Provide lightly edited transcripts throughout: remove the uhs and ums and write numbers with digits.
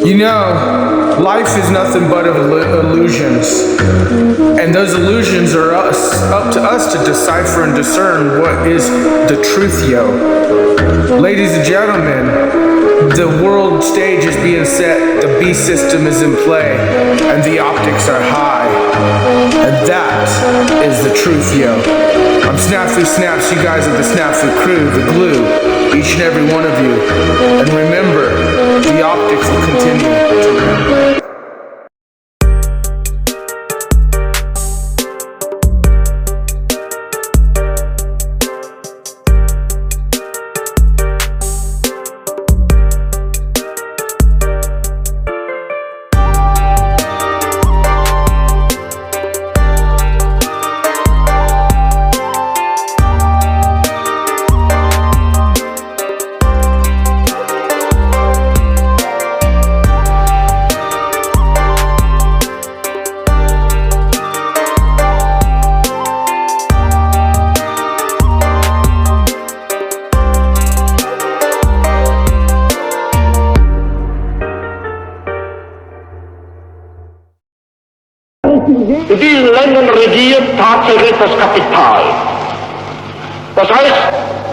You know, life is nothing but illusions. And those illusions are up to us to decipher and discern what is the truth, yo. Ladies and gentlemen, the world stage is being set, the beast system is in play, and the optics are high. And that is the truth, yo. I'm Snafu Snaps, you guys are the SnafuKrew, the glue, each and every one of you. And remember, the optics will continue to run. In diesen Ländern regiert tatsächlich das Kapital. Das heißt,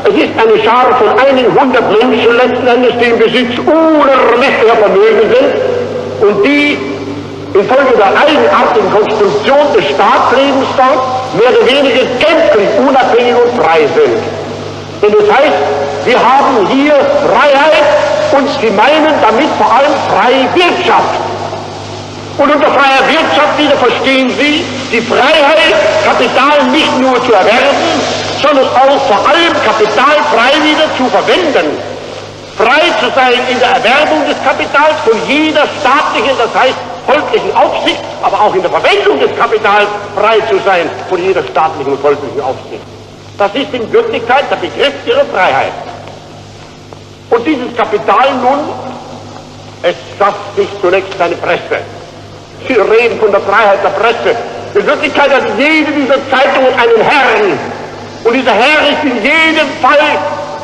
es ist eine Schar von einigen hundert Menschen letzten Endes, die im Besitz unermesslicher Vermögen sind und die infolge der eigenartigen Konstruktion des Staatslebens dort mehr oder weniger gänzlich unabhängig und frei sind. Denn das heißt, wir haben hier Freiheit und sie meinen damit vor allem freie Wirtschaft. Und unter freier Wirtschaft wieder verstehen Sie die Freiheit, Kapital nicht nur zu erwerben, sondern auch vor allem Kapital frei wieder zu verwenden. Frei zu sein in der Erwerbung des Kapitals von jeder staatlichen, das heißt volklichen Aufsicht, aber auch in der Verwendung des Kapitals frei zu sein von jeder staatlichen und volklichen Aufsicht. Das ist in Wirklichkeit der Begriff ihrer Freiheit. Und dieses Kapital nun, es schafft sich zunächst seine Presse. Sie reden von der Freiheit der Presse. In Wirklichkeit hat jede dieser Zeitungen einen Herrn. Und dieser Herr ist in jedem Fall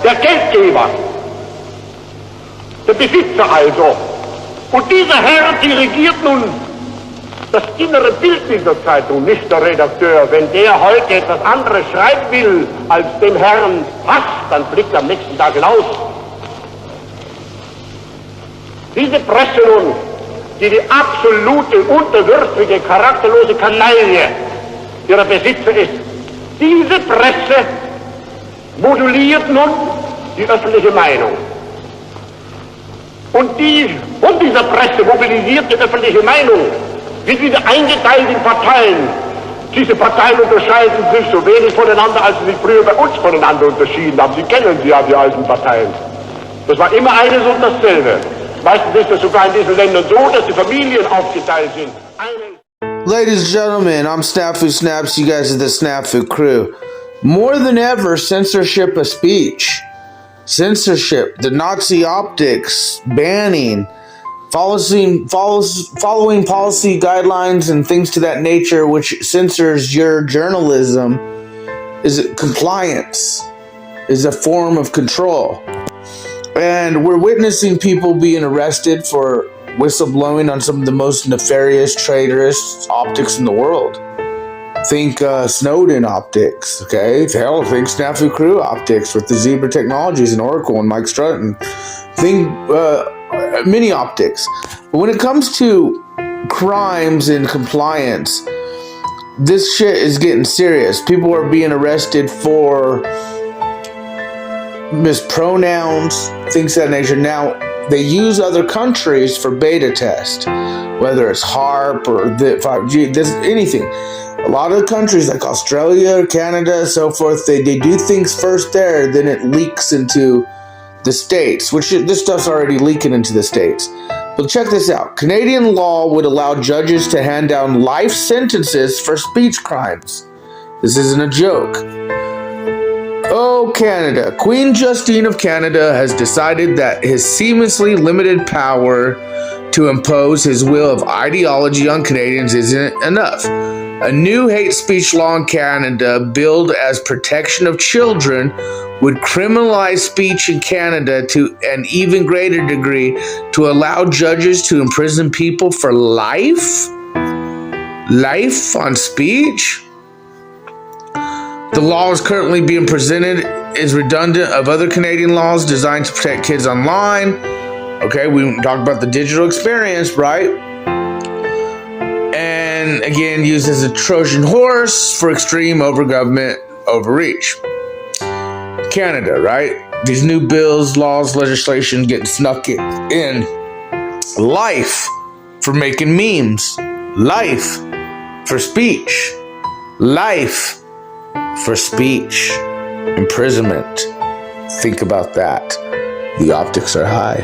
der Geldgeber. Der Besitzer also. Und dieser Herr dirigiert nun das innere Bild dieser Zeitung, nicht der Redakteur. Wenn der heute etwas anderes schreiben will, als dem Herrn passt, dann fliegt er am nächsten Tag hinaus. Diese Presse nun, die absolute, unterwürfige, charakterlose Kanaille ihrer Besitzer ist. Diese Presse moduliert nun die öffentliche Meinung. Und die von dieser Presse mobilisierte öffentliche Meinung wird wieder eingeteilt in Parteien. Diese Parteien unterscheiden sich so wenig voneinander, als sie sich früher bei uns voneinander unterschieden haben. Sie kennen sie ja, die alten Parteien. Das war immer eines und dasselbe. Meistens ist es sogar in diesen Ländern so, dass die Familien aufgeteilt sind. Ladies and gentlemen, I'm Snafu Snaps, you guys are the SnafuKrew. More than ever, censorship of speech. Censorship, the Nazi optics, banning, following policy guidelines and things to that nature which censors your journalism is compliance, is a form of control. And we're witnessing people being arrested for whistleblowing on some of the most nefarious, traitorous optics in the world. Think Snowden optics, okay? Hell, think SnafuKrew optics with the Zebra Technologies and Oracle and Mike Strutton. Think mini optics. But when it comes to crimes and compliance, this shit is getting serious. People are being arrested for mispronouns, things of that nature. Now, they use other countries for beta test, whether it's HARP or the 5G, anything. A lot of countries like Australia, Canada, so forth, they do things first there, then it leaks into the States, which this stuff's already leaking into the States. But check this out. Canadian law would allow judges to hand down life sentences for speech crimes. This isn't a joke. Oh, Canada. Queen Justine of Canada has decided that his seamlessly limited power to impose his will of ideology on Canadians isn't enough. A new hate speech law in Canada, billed as protection of children, would criminalize speech in Canada to an even greater degree to allow judges to imprison people for life? Life on speech? The law is currently being presented is redundant of other Canadian laws designed to protect kids online. Okay, we talked about the digital experience, right? And again, used as a Trojan horse for extreme over-government overreach. Canada, right? These new bills, laws, legislation getting snuck in. Life for making memes. Life for speech. Life for speech. Imprisonment. Think about that. The optics are high.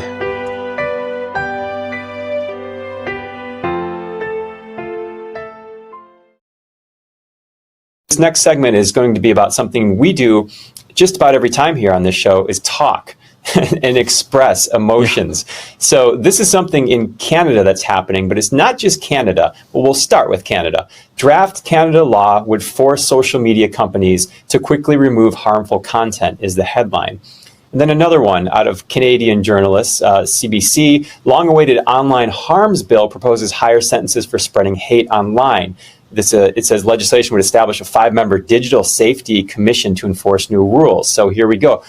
This next segment is going to be about something we do just about every time here on this show, is talk and express emotions. So this is something in Canada that's happening, but it's not just Canada. But we'll start with Canada. Draft Canada law would force social media companies to quickly remove harmful content is the headline. And then another one out of Canadian journalists, CBC, long-awaited online harms bill proposes higher sentences for spreading hate online. It says legislation would establish a 5-member digital safety commission to enforce new rules. So here we go.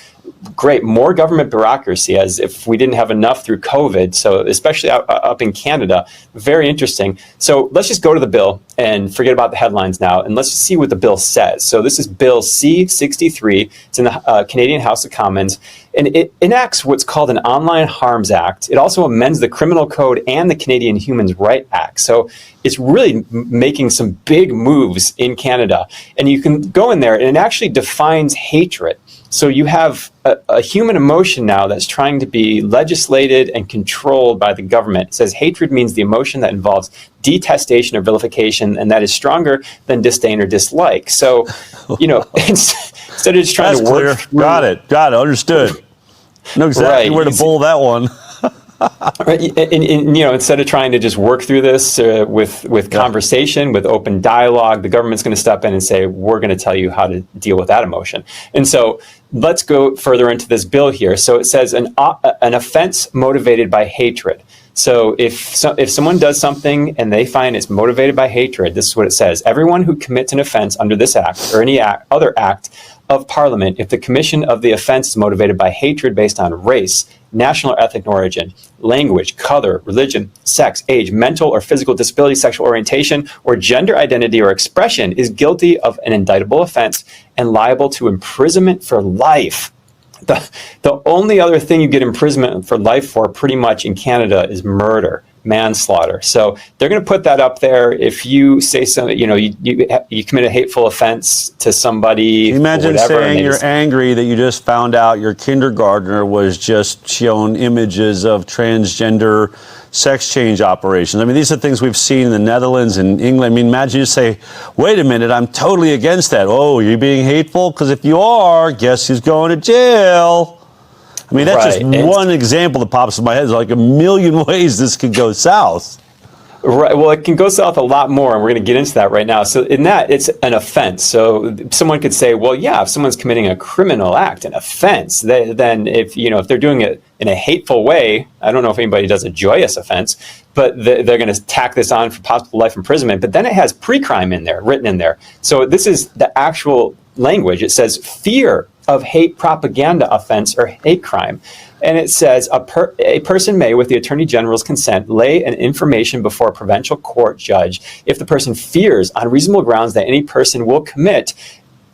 Great, more government bureaucracy, as if we didn't have enough through COVID. So especially up in Canada, very interesting. So let's just go to the bill and forget about the headlines now, and let's just see what the bill says. So this is Bill C-63. It's in the Canadian House of Commons, and it enacts what's called an Online Harms Act. It also amends the Criminal Code and the Canadian Human Rights Act. So it's really making some big moves in Canada. And you can go in there, and it actually defines hatred. So you have a human emotion now that's trying to be legislated and controlled by the government. It says hatred means the emotion that involves detestation or vilification, and that is stronger than disdain or dislike. So, instead of just trying to work through... Got it. Understood. Know exactly where to bowl that one. Right, and instead of trying to just work through this with conversation, with open dialogue, the government's going to step in and say, we're going to tell you how to deal with that emotion. And so let's go further into this bill here. So it says an offense motivated by hatred. So if someone does something and they find it's motivated by hatred, this is what it says. Everyone who commits an offense under this act or any other act of Parliament, if the commission of the offense is motivated by hatred based on race, national or ethnic origin, language, color, religion, sex, age, mental or physical disability, sexual orientation, or gender identity or expression, is guilty of an indictable offense and liable to imprisonment for life. The only other thing you get imprisonment for life for pretty much in Canada is murder, manslaughter. So they're going to put that up there. If you say something, you commit a hateful offense to somebody. Imagine whatever, saying you're angry that you just found out your kindergartner was just shown images of transgender sex change operations. I mean, these are things we've seen in the Netherlands and England. I mean, imagine you say, wait a minute, I'm totally against that. Oh, you're being hateful? Because if you are, guess who's going to jail? I mean, that's just one example that pops in my head. There's like a million ways this could go south. Right. Well, it can go south a lot more, and we're going to get into that right now. So in that, it's an offense. So someone could say, well, yeah, if someone's committing a criminal act, an offense, then if they're doing it in a hateful way, I don't know if anybody does a joyous offense, but they're going to tack this on for possible life imprisonment. But then it has pre-crime in there, written in there. So this is the actual language. It says fear of hate propaganda offense or hate crime. And it says a person may, with the Attorney General's consent, lay an information before a provincial court judge if the person fears on reasonable grounds that any person will commit,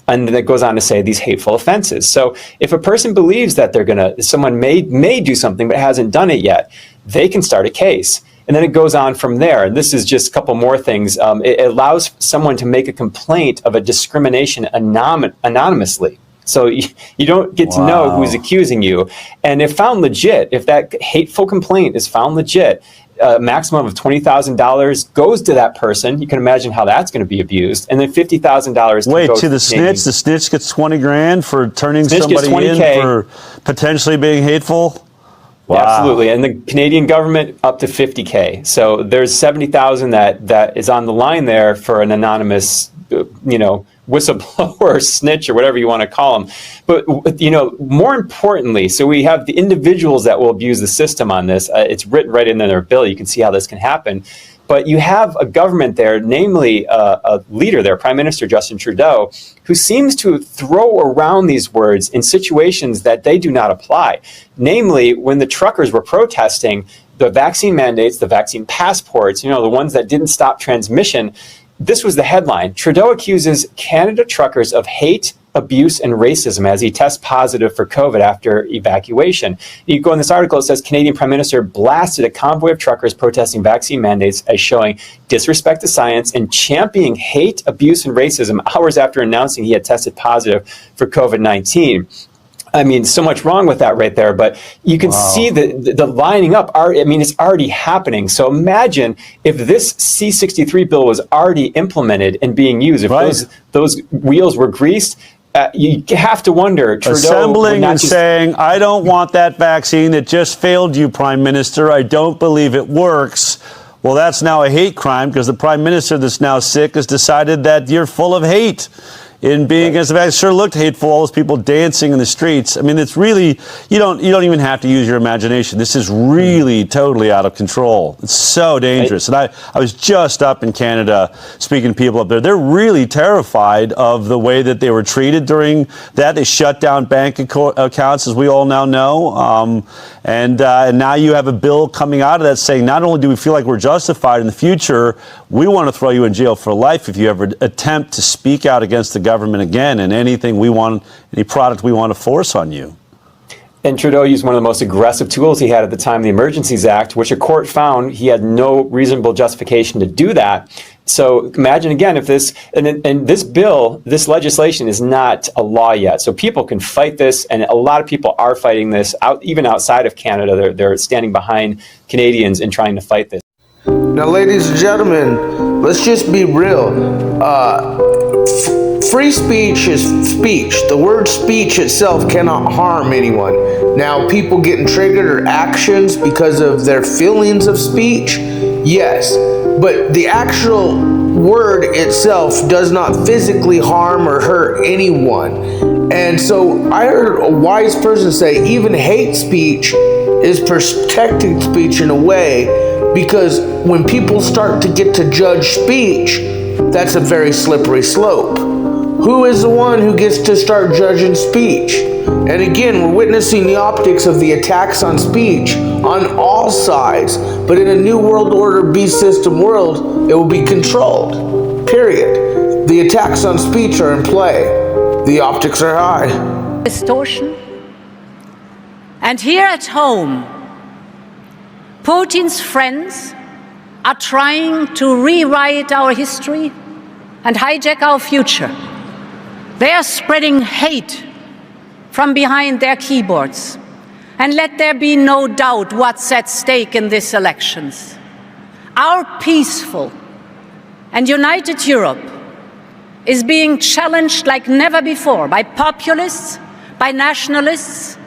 and then it goes on to say these hateful offenses. So if a person believes that someone may do something but hasn't done it yet, they can start a case. And then it goes on from there. And this is just a couple more things. It allows someone to make a complaint of a discrimination anonymously. So you don't get to know who's accusing you. And if found legit, if that hateful complaint is found legit, a maximum of $20,000 goes to that person. You can imagine how that's going to be abused. And then $50,000. Wait, to the snitch? The snitch gets 20 grand for turning somebody in for potentially being hateful? Wow. Yeah, absolutely. And the Canadian government up to $50K. So there's $70,000 that is on the line there for an anonymous, whistleblower, snitch, or whatever you want to call them. But, more importantly, so we have the individuals that will abuse the system on this. It's written right in their bill. You can see how this can happen. But you have a government there, namely a leader there, Prime Minister Justin Trudeau, who seems to throw around these words in situations that they do not apply. Namely, when the truckers were protesting the vaccine mandates, the vaccine passports, the ones that didn't stop transmission, this was the headline. Trudeau accuses Canada truckers of hate, abuse, and racism as he tests positive for COVID after evacuation. You go in this article, it says Canadian Prime Minister blasted a convoy of truckers protesting vaccine mandates as showing disrespect to science and championing hate, abuse, and racism hours after announcing he had tested positive for COVID-19. I mean, so much wrong with that right there, but you can see the lining up. It's already happening. So imagine if this C-63 bill was already implemented and being used, if those wheels were greased. You have to wonder, Trudeau assembling and saying, I don't want that vaccine. It just failed you, Prime Minister. I don't believe it works. Well, that's now a hate crime because the Prime Minister that's now sick has decided that you're full of hate in being against the vaccine. It sure looked hateful, all those people dancing in the streets. I mean, it's really, you don't even have to use your imagination. This is really totally out of control. It's so dangerous. And I was just up in Canada speaking to people up there. They're really terrified of the way that they were treated during that. They shut down bank accounts, as we all now know. And now you have a bill coming out of that saying not only do we feel like we're justified in the future, we want to throw you in jail for life if you ever attempt to speak out against the government again and anything we want, any product we want to force on you. And Trudeau used one of the most aggressive tools he had at the time, the Emergencies Act, which a court found he had no reasonable justification to do that. So imagine again if this, and this bill, this legislation is not a law yet. So people can fight this, and a lot of people are fighting this, even outside of Canada. They're standing behind Canadians in trying to fight this. Now, ladies and gentlemen, let's just be real. Free speech is speech. The word speech itself cannot harm anyone. Now, people getting triggered or actions because of their feelings of speech, yes. But the actual word itself does not physically harm or hurt anyone. And so I heard a wise person say even hate speech is protecting speech in a way, because when people start to get to judge speech, that's a very slippery slope. Who is the one who gets to start judging speech? And again, we're witnessing the optics of the attacks on speech on all sides. But in a new world order, beast system world, it will be controlled. Period. The attacks on speech are in play. The optics are high. Distortion. And here at home, Putin's friends are trying to rewrite our history and hijack our future. They are spreading hate from behind their keyboards. And let there be no doubt what's at stake in these elections. Our peaceful and united Europe is being challenged like never before by populists, by nationalists,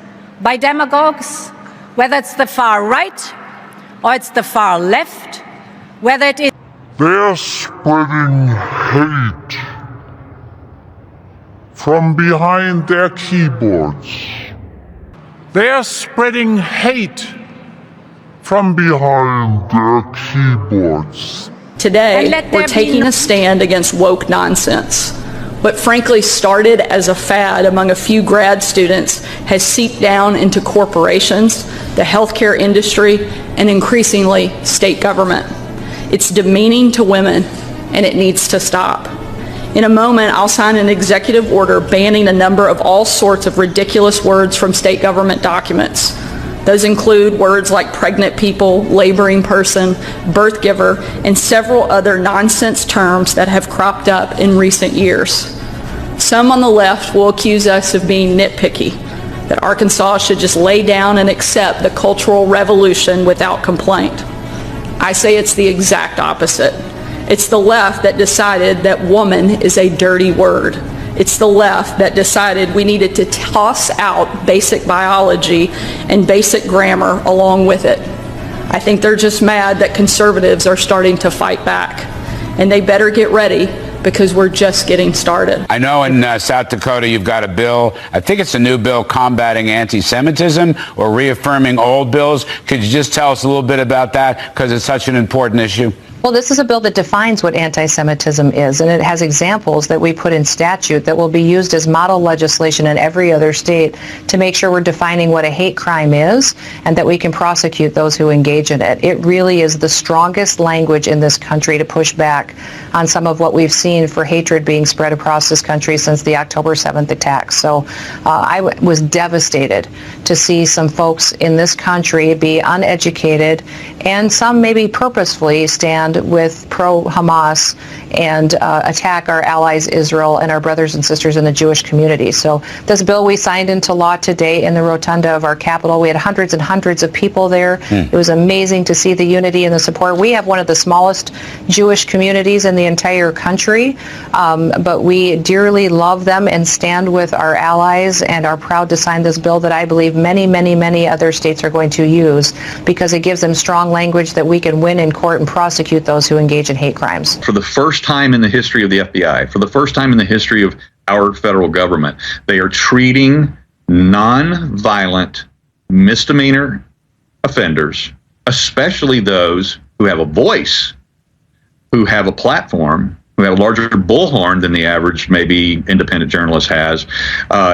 by demagogues, whether it's the far right or it's the far left, whether it is... They're spreading hate from behind their keyboards. They're spreading hate from behind their keyboards. Today, we're taking a stand against woke nonsense. What frankly started as a fad among a few grad students has seeped down into corporations, the healthcare industry, and increasingly state government. It's demeaning to women, and it needs to stop. In a moment, I'll sign an executive order banning a number of all sorts of ridiculous words from state government documents. Those include words like pregnant people, laboring person, birth giver, and several other nonsense terms that have cropped up in recent years. Some on the left will accuse us of being nitpicky, that Arkansas should just lay down and accept the cultural revolution without complaint. I say it's the exact opposite. It's the left that decided that woman is a dirty word. It's the left that decided we needed to toss out basic biology and basic grammar along with it. I think they're just mad that conservatives are starting to fight back. And they better get ready, because we're just getting started. I know in South Dakota you've got a bill, I think it's a new bill combating anti-Semitism or reaffirming old bills. Could you just tell us a little bit about that, because it's such an important issue? Well, this is a bill that defines what anti-Semitism is, and it has examples that we put in statute that will be used as model legislation in every other state to make sure we're defining what a hate crime is and that we can prosecute those who engage in it. It really is the strongest language in this country to push back on some of what we've seen for hatred being spread across this country since the October 7th attacks. So I was devastated to see some folks in this country be uneducated and some maybe purposefully stand with pro-Hamas and attack our allies Israel and our brothers and sisters in the Jewish community. So this bill we signed into law today in the rotunda of our Capitol. We had hundreds and hundreds of people there. It was amazing to see the unity and the support. We have one of the smallest Jewish communities in the entire country, but we dearly love them and stand with our allies and are proud to sign this bill that I believe many, many, many other states are going to use because it gives them strong language that we can win in court and prosecute those who engage in hate crimes. For the first time in the history of the FBI, for the first time in the history of our federal government, they are treating non-violent misdemeanor offenders, especially those who have a voice, who have a platform, who have a larger bullhorn than the average maybe independent journalist has,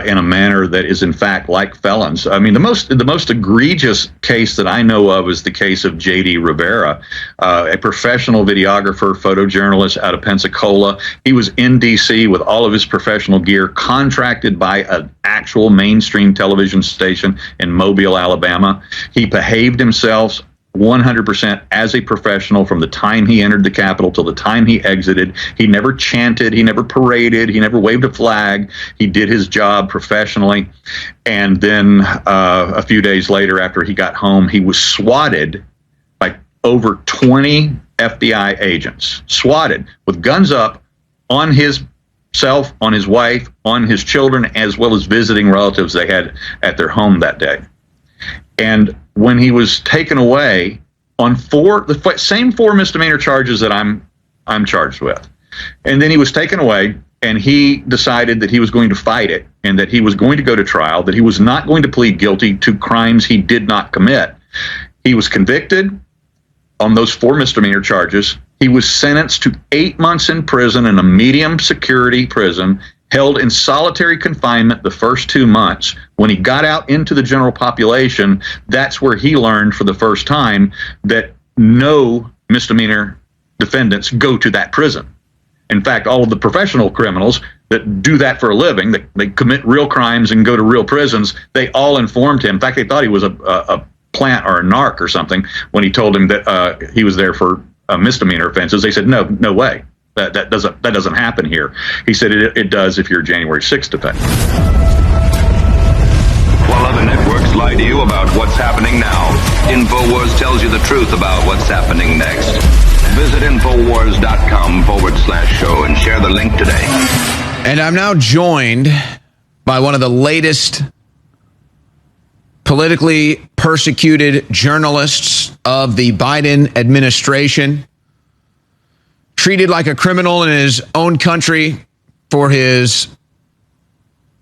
in a manner that is in fact like felons. I mean, the most egregious case that I know of is the case of J.D. Rivera, a professional videographer, photojournalist out of Pensacola. He was in D.C. with all of his professional gear, contracted by an actual mainstream television station in Mobile, Alabama. He behaved himself 100% as a professional from the time he entered the Capitol till the time he exited. He never chanted, he never paraded, he never waved a flag. He did his job professionally. And then a few days later, after he got home, he was swatted by over 20 FBI agents, swatted with guns up on his self, on his wife, on his children, as well as visiting relatives they had at their home that day. And when he was taken away on the same four misdemeanor charges that I'm charged with, and then he was taken away, and he decided that he was going to fight it and that he was going to go to trial, that he was not going to plead guilty to crimes he did not commit. He was convicted on those four misdemeanor charges. He was sentenced to 8 months in prison in a medium security prison, held in solitary confinement the first 2 months. When he got out into the general population, that's where he learned for the first time that no misdemeanor defendants go to that prison. In fact, all of the professional criminals that do that for a living, that they commit real crimes and go to real prisons, they all informed him. In fact, they thought he was a plant or a narc or something when he told him that he was there for misdemeanor offenses. They said, no way. That doesn't happen here. He said it does if you're a January 6th defendant. While other networks lie to you about what's happening now, InfoWars tells you the truth about what's happening next. Visit Infowars.com/show and share the link today. And I'm now joined by one of the latest politically persecuted journalists of the Biden administration, treated like a criminal in his own country for his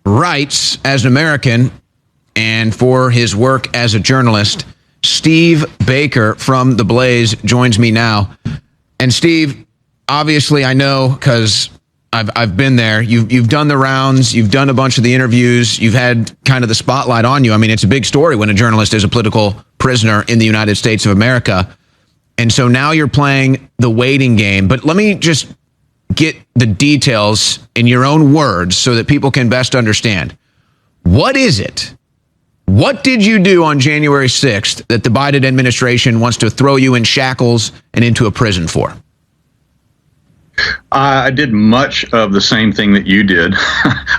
rights as an American and for his work as a journalist. Steve Baker from The Blaze joins me now. And Steve, obviously I know because I've been there. You've done the rounds. You've done a bunch of the interviews. You've had kind of the spotlight on you. I mean, it's a big story when a journalist is a political prisoner in the United States of America. And so now you're playing the waiting game. But let me just get the details in your own words so that people can best understand. What is it? What did you do on January 6th that the Biden administration wants to throw you in shackles and into a prison for? I did much of the same thing that you did.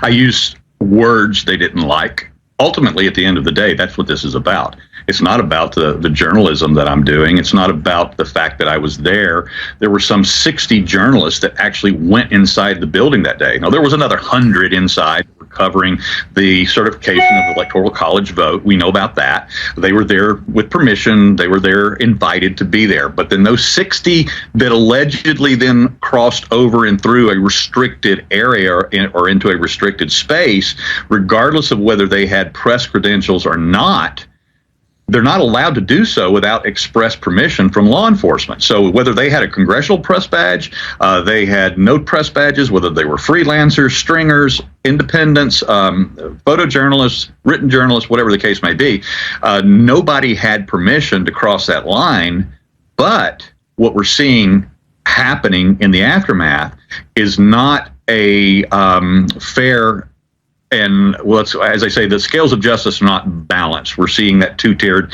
I used words they didn't like. Ultimately, at the end of the day, that's what this is about. It's not about the journalism that I'm doing. It's not about the fact that I was there. There were some 60 journalists that actually went inside the building that day. Now, there was another 100 inside covering the certification of the Electoral College vote. We know about that. They were there with permission. They were there invited to be there. But then those 60 that allegedly then crossed over and through a restricted area or into a restricted space, regardless of whether they had press credentials or not, they're not allowed to do so without express permission from law enforcement. So whether they had a congressional press badge, they had no press badges, whether they were freelancers, stringers, independents, photojournalists, written journalists, whatever the case may be, nobody had permission to cross that line. But what we're seeing happening in the aftermath is not a fair. And well, as I say, the scales of justice are not balanced. We're seeing that two-tiered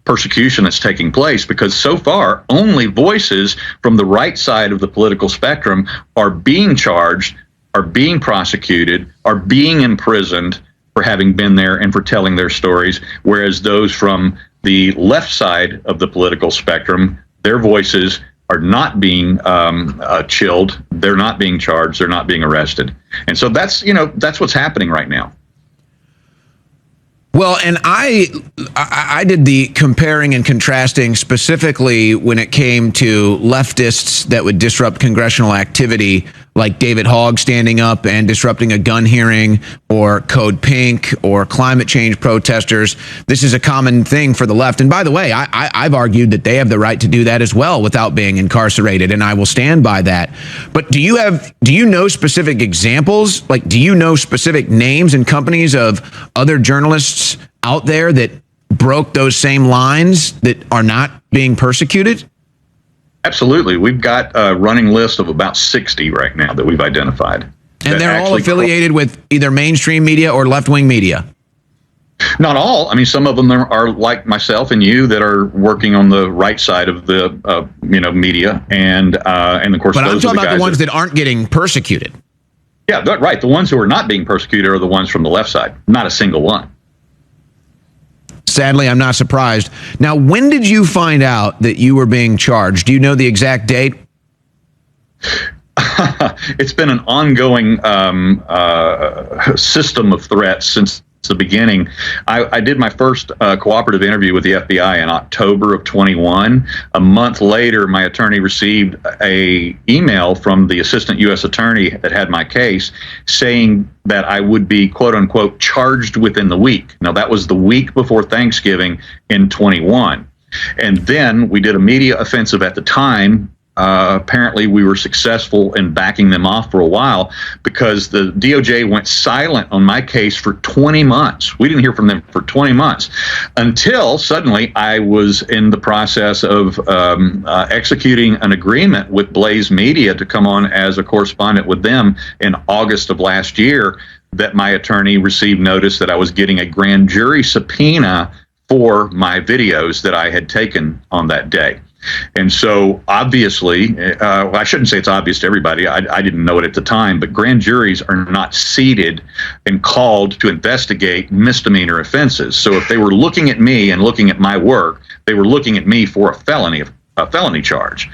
persecution that's taking place because so far only voices from the right side of the political spectrum are being charged, are being prosecuted, are being imprisoned for having been there and for telling their stories, whereas those from the left side of the political spectrum, their voices are not being chilled. They're not being charged. They're not being arrested. And so that's what's happening right now. Well, and I did the comparing and contrasting specifically when it came to leftists that would disrupt congressional activity, like David Hogg standing up and disrupting a gun hearing, or Code Pink, or climate change protesters. This is a common thing for the left. And by the way, I've argued that they have the right to do that as well without being incarcerated, and I will stand by that. But do you know specific examples? Like, do you know specific names and companies of other journalists out there that broke those same lines that are not being persecuted? Absolutely. We've got a running list of about 60 right now that we've identified. And they're all affiliated with either mainstream media or left-wing media? Not all. I mean, some of them are like myself and you that are working on the right side of the media, and of course. But I'm those talking are the about guys the ones that aren't getting persecuted. Yeah, right. The ones who are not being persecuted are the ones from the left side. Not a single one. Sadly, I'm not surprised. Now, when did you find out that you were being charged? Do you know the exact date? It's been an ongoing system of threats since the beginning. I did my first cooperative interview with the FBI in October of 21. A month later, my attorney received a email from the assistant U.S. attorney that had my case saying that I would be, quote unquote, charged within the week. Now, that was the week before Thanksgiving in 21. And then we did a media offensive at the time. Apparently, we were successful in backing them off for a while because the DOJ went silent on my case for 20 months. We didn't hear from them for 20 months until suddenly I was in the process of executing an agreement with Blaze Media to come on as a correspondent with them in August of last year, that my attorney received notice that I was getting a grand jury subpoena for my videos that I had taken on that day. And so, obviously, I shouldn't say it's obvious to everybody. I didn't know it at the time, but grand juries are not seated and called to investigate misdemeanor offenses. So if they were looking at me and looking at my work, they were looking at me for a felony charge.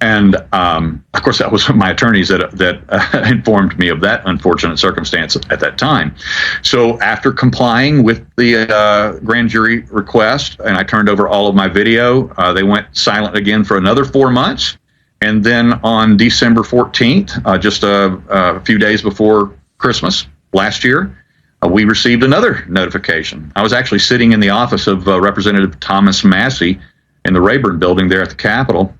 And of course, that was my attorneys that informed me of that unfortunate circumstance at that time. So after complying with the grand jury request, and I turned over all of my video, they went silent again for another 4 months. And then on December 14th, just a few days before Christmas last year, we received another notification. I was actually sitting in the office of Representative Thomas Massey in the Rayburn building there at the Capitol.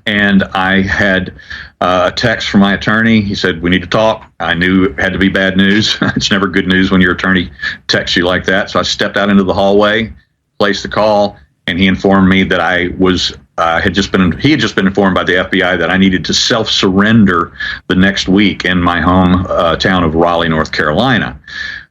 And I had a text from my attorney. He said, "We need to talk." I knew it had to be bad news. It's never good news when your attorney texts you like that. So I stepped out into the hallway, placed the call, and he informed me that I was he had just been informed by the FBI that I needed to self-surrender the next week in my home town of Raleigh, North Carolina.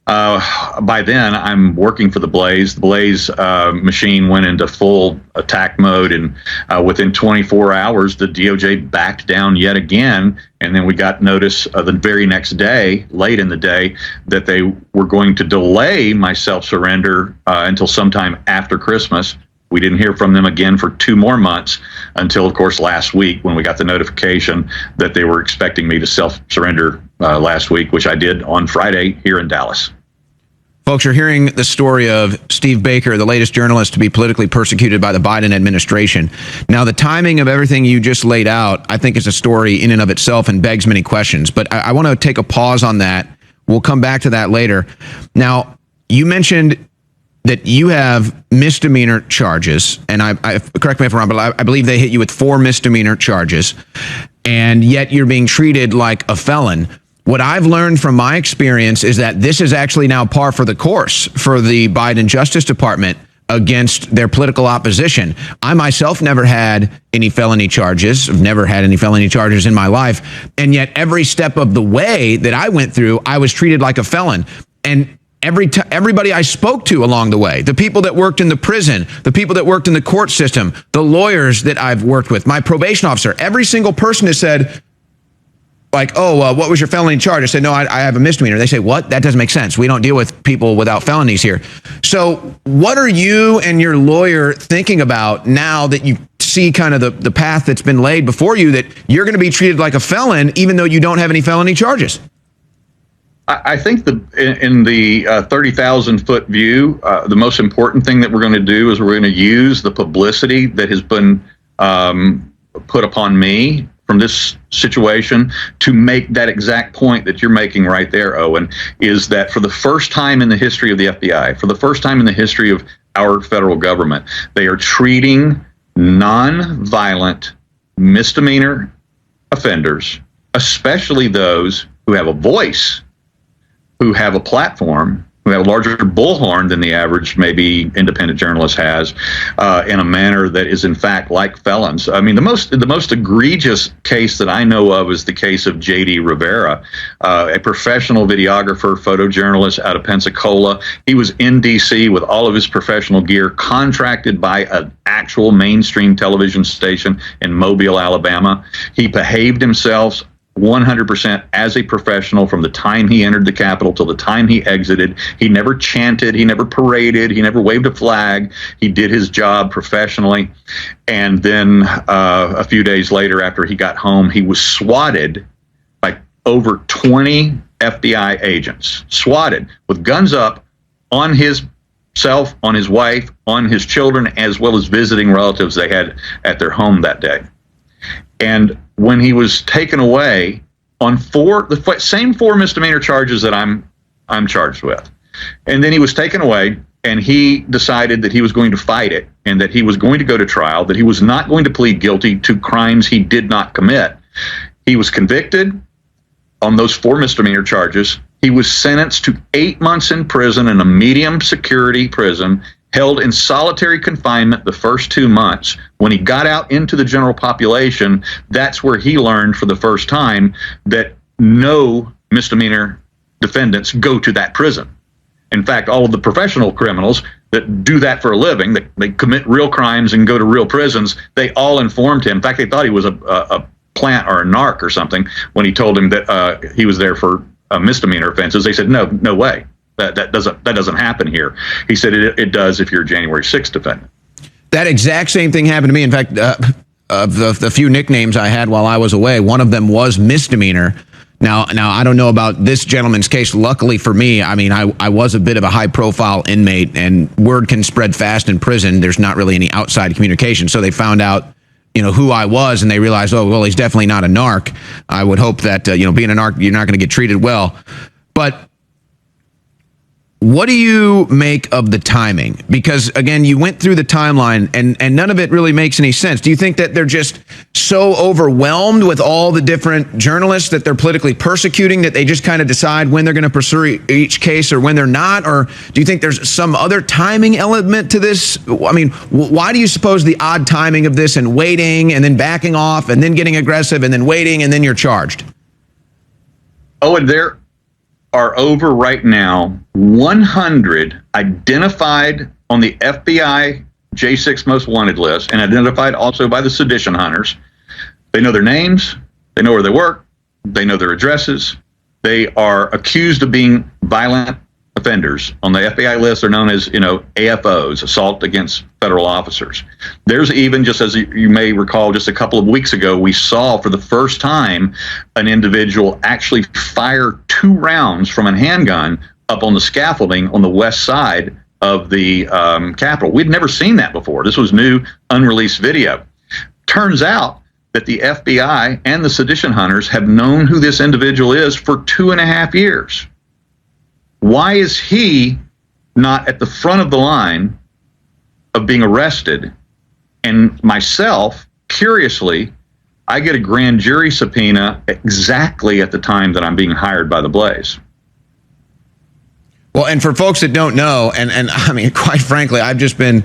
By then, I'm working for the Blaze. The Blaze machine went into full attack mode, and within 24 hours, the DOJ backed down yet again. And then we got notice the very next day, late in the day, that they were going to delay my self-surrender until sometime after Christmas. We didn't hear from them again for 2 more months until, of course, last week when we got the notification that they were expecting me to self-surrender last week, which I did on Friday here in Dallas. Folks, you're hearing the story of Steve Baker, the latest journalist to be politically persecuted by the Biden administration. Now, the timing of everything you just laid out, I think, is a story in and of itself and begs many questions. But I want to take a pause on that. We'll come back to that later. Now, you mentioned that you have misdemeanor charges, and I correct me if I'm wrong, but I believe they hit you with 4 misdemeanor charges, and yet you're being treated like a felon. What I've learned from my experience is that this is actually now par for the course for the Biden Justice Department against their political opposition. I myself never had any felony charges. I've never had any felony charges in my life. And yet every step of the way that I went through, I was treated like a felon. And everybody I spoke to along the way, the people that worked in the prison, the people that worked in the court system, the lawyers that I've worked with, my probation officer, every single person has said, like, what was your felony charge? I said, no, I have a misdemeanor. They say, what? That doesn't make sense. We don't deal with people without felonies here. So what are you and your lawyer thinking about now that you see kind of the path that's been laid before you, that you're going to be treated like a felon even though you don't have any felony charges? I think in the 30,000-foot view, the most important thing that we're going to do is we're going to use the publicity that has been put upon me from this situation to make that exact point that you're making right there, Owen, is that for the first time in the history of the FBI, for the first time in the history of our federal government, they are treating non-violent misdemeanor offenders, especially those who have a voice, who have a platform, who have a larger bullhorn than the average, maybe, independent journalist has, in a manner that is, in fact, like felons. I mean, the most egregious case that I know of is the case of J.D. Rivera, a professional videographer, photojournalist out of Pensacola. He was in D.C. with all of his professional gear, contracted by an actual mainstream television station in Mobile, Alabama. He behaved himself 100% as a professional from the time he entered the Capitol till the time he exited. He never chanted, he never paraded, he never waved a flag. He did his job professionally. And then a few days later, after he got home, he was swatted by over 20 FBI agents, swatted with guns up on his self, on his wife, on his children, as well as visiting relatives they had at their home that day. And when he was taken away on the same 4 misdemeanor charges that I'm charged with, and then he was taken away, and he decided that he was going to fight it, and that he was going to go to trial, that he was not going to plead guilty to crimes he did not commit. He was convicted on those 4 misdemeanor charges. He was sentenced to 8 months in prison in a medium security prison, held in solitary confinement the first 2 months. When he got out into the general population, that's where he learned for the first time that no misdemeanor defendants go to that prison. In fact, all of the professional criminals that do that for a living, that they commit real crimes and go to real prisons, they all informed him. In fact, they thought he was a plant or a narc or something when he told him that he was there for misdemeanor offenses. They said, no way. That doesn't happen here. He said it does if you're a January 6th defendant. That exact same thing happened to me. In fact, of the few nicknames I had while I was away, one of them was misdemeanor. Now I don't know about this gentleman's case. Luckily for me, I mean, I was a bit of a high-profile inmate, and word can spread fast in prison. There's not really any outside communication, so they found out, who I was, and they realized, oh, well, he's definitely not a narc. I would hope that, being a narc, you're not going to get treated well. But what do you make of the timing? Because, again, you went through the timeline, and none of it really makes any sense. Do you think that they're just so overwhelmed with all the different journalists that they're politically persecuting that they just kind of decide when they're going to pursue each case or when they're not? Or do you think there's some other timing element to this? I mean, why do you suppose the odd timing of this and waiting and then backing off and then getting aggressive and then waiting and then you're charged? Oh, and are over right now 100 identified on the FBI J6 most wanted list and identified also by the sedition hunters. They know their names, they know where they work, they know their addresses. They are accused of being violent offenders. On the FBI list, they're known as, AFOs, assault against federal officers. There's even, just as you may recall, just a couple of weeks ago, we saw for the first time an individual actually fire 2 rounds from a handgun up on the scaffolding on the west side of the Capitol. We'd never seen that before. This was new, unreleased video. Turns out that the FBI and the sedition hunters have known who this individual is for 2.5 years. Why is he not at the front of the line of being arrested? And myself, curiously, I get a grand jury subpoena exactly at the time that I'm being hired by the Blaze. Well, and for folks that don't know, and I mean, quite frankly, I've just been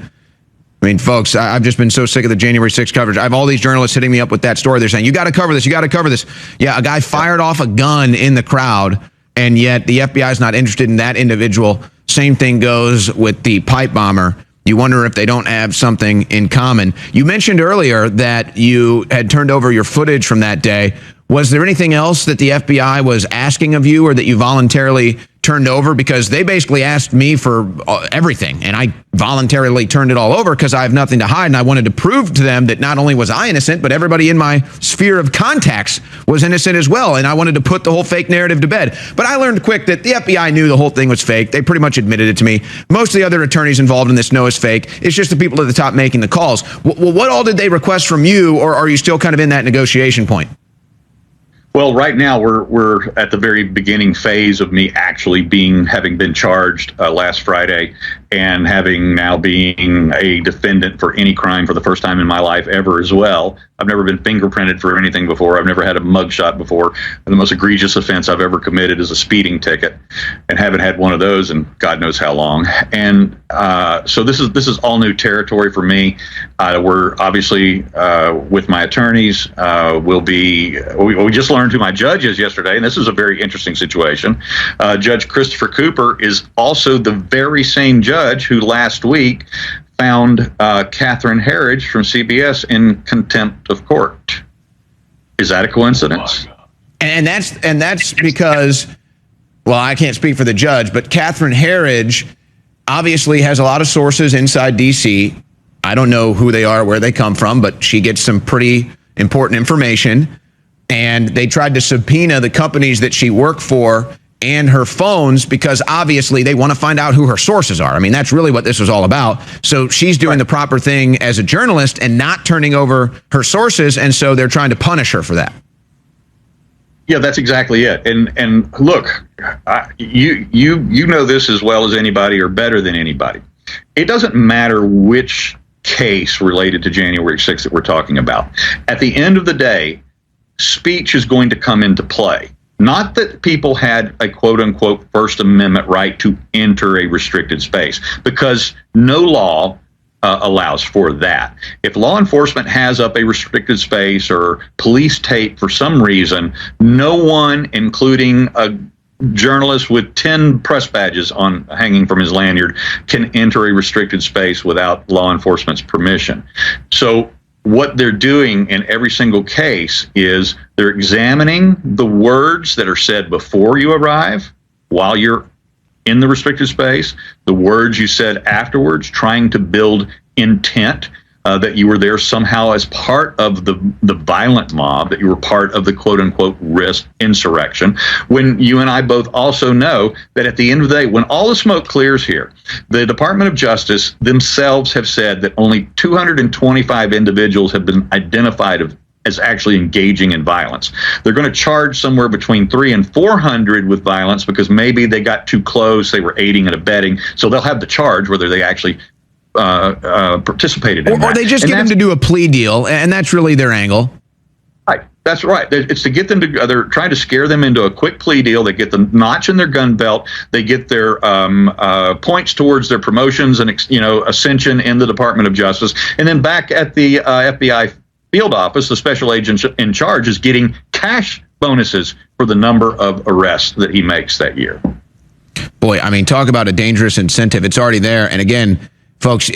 so sick of the January 6th coverage. I have all these journalists hitting me up with that story. They're saying, you got to cover this, you got to cover this. Yeah, a guy fired off a gun in the crowd, and yet the FBI is not interested in that individual. Same thing goes with the pipe bomber. You wonder if they don't have something in common. You mentioned earlier that you had turned over your footage from that day. Was there anything else that the FBI was asking of you or that you voluntarily turned over? Because they basically asked me for everything, and I voluntarily turned it all over because I have nothing to hide, and I wanted to prove to them that not only was I innocent, but everybody in my sphere of contacts was innocent as well, and I wanted to put the whole fake narrative to bed. But I learned quick that the FBI knew the whole thing was fake. They pretty much admitted it to me. Most of the other attorneys involved in this know it's fake. It's just the people at the top making the calls. Well, what all did they request from you, or are you still kind of in that negotiation point? Well, right now we're at the very beginning phase of me actually having been charged last Friday and having now being a defendant for any crime for the first time in my life ever as well. I've never been fingerprinted for anything before. I've never had a mugshot before. And the most egregious offense I've ever committed is a speeding ticket, and haven't had one of those in God knows how long. And so this is all new territory for me. We're obviously with my attorneys. We just learned who my judge is yesterday, and this is a very interesting situation. Judge Christopher Cooper is also the very same judge who last week found Catherine Herridge from CBS in contempt of court. Is that a coincidence? And that's because, well, I can't speak for the judge, but Catherine Herridge obviously has a lot of sources inside D.C. I don't know who they are, where they come from, but she gets some pretty important information. And they tried to subpoena the companies that she worked for and her phones because obviously they want to find out who her sources are. I mean, that's really what this was all about. So she's doing the proper thing as a journalist and not turning over her sources, and so they're trying to punish her for that. Yeah, that's exactly it. And look, you know this as well as anybody, or better than anybody. It doesn't matter which case related to January 6th that we're talking about. At the end of the day, speech is going to come into play. Not that people had a quote-unquote First Amendment right to enter a restricted space, because no law allows for that. If law enforcement has up a restricted space or police tape for some reason, no one, including a journalist with 10 press badges on hanging from his lanyard, can enter a restricted space without law enforcement's permission. So what they're doing in every single case is they're examining the words that are said before you arrive, while you're in the restricted space, the words you said afterwards, trying to build intent that you were there somehow as part of the violent mob, that you were part of the quote-unquote risk insurrection, when you and I both also know that at the end of the day, when all the smoke clears here, the Department of Justice themselves have said that only 225 individuals have been identified as actually engaging in violence. They're going to charge somewhere between 300 and 400 with violence because maybe they got too close, they were aiding and abetting, so they'll have the charge whether they actually participated in that. Or they just get them to do a plea deal, and that's really their angle. Right, that's right. It's to get them to, they're trying to scare them into a quick plea deal. They get the notch in their gun belt. They get their points towards their promotions and ascension in the Department of Justice. And then back at the FBI field office, the special agent in charge is getting cash bonuses for the number of arrests that he makes that year. Boy, I mean, talk about a dangerous incentive. It's already there. And again, folks,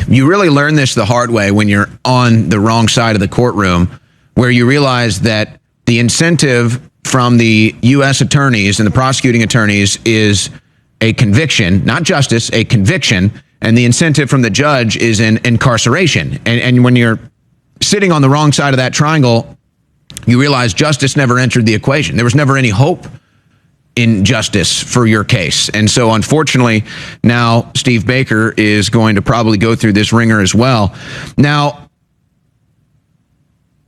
you really learn this the hard way when you're on the wrong side of the courtroom, where you realize that the incentive from the U.S. attorneys and the prosecuting attorneys is a conviction, not justice, a conviction, and the incentive from the judge is in incarceration. And when you're sitting on the wrong side of that triangle, you realize justice never entered the equation. There was never any hope in justice for your case. And so, unfortunately, now Steve Baker is going to probably go through this ringer as well. Now,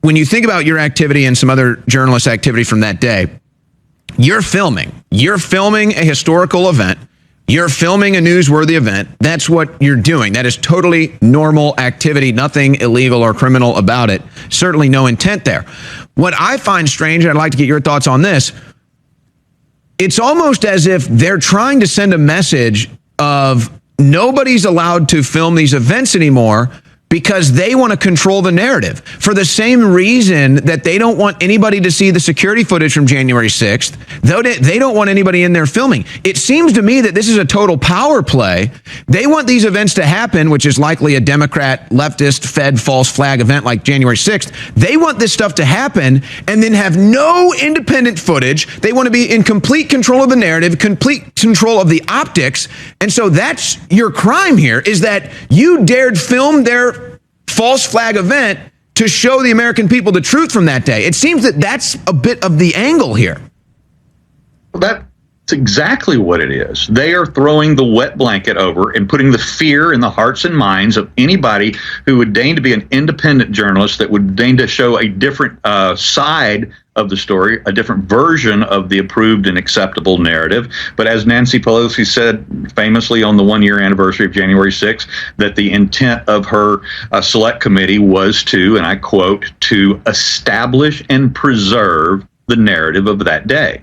when you think about your activity and some other journalist activity from that day, you're filming a historical event. You're filming a newsworthy event. That's what you're doing. That is totally normal activity, nothing illegal or criminal about it. Certainly no intent there. What I find strange, and I'd like to get your thoughts on this, it's almost as if they're trying to send a message of nobody's allowed to film these events anymore because they want to control the narrative for the same reason that they don't want anybody to see the security footage from January 6th, though they don't want anybody in there filming. It seems to me that this is a total power play. They want these events to happen, which is likely a Democrat, leftist, Fed false flag event like January 6th. They want this stuff to happen and then have no independent footage. They want to be in complete control of the narrative, complete control of the optics. And so that's your crime here, is that you dared film their false flag event to show the American people the truth from that day. It seems that that's a bit of the angle here. That's exactly what it is. They are throwing the wet blanket over and putting the fear in the hearts and minds of anybody who would deign to be an independent journalist, that would deign to show a different side of the story, a different version of the approved and acceptable narrative. But as Nancy Pelosi said famously on the 1-year anniversary of January 6th, that the intent of her select committee was to, and I quote, to establish and preserve the narrative of that day.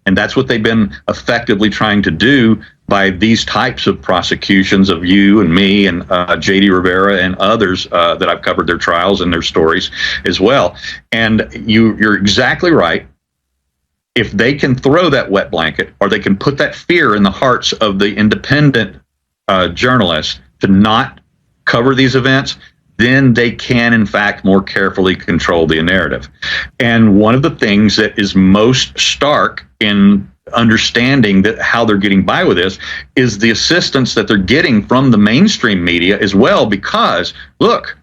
And that's what they've been effectively trying to do by these types of prosecutions of you and me and J.D. Rivera and others that I've covered their trials and their stories as well. And you're exactly right. If they can throw that wet blanket, or they can put that fear in the hearts of the independent journalists to not cover these events, then they can, in fact, more carefully control the narrative. And one of the things that is most stark in understanding that how they're getting by with this is the assistance that they're getting from the mainstream media as well. Because, look,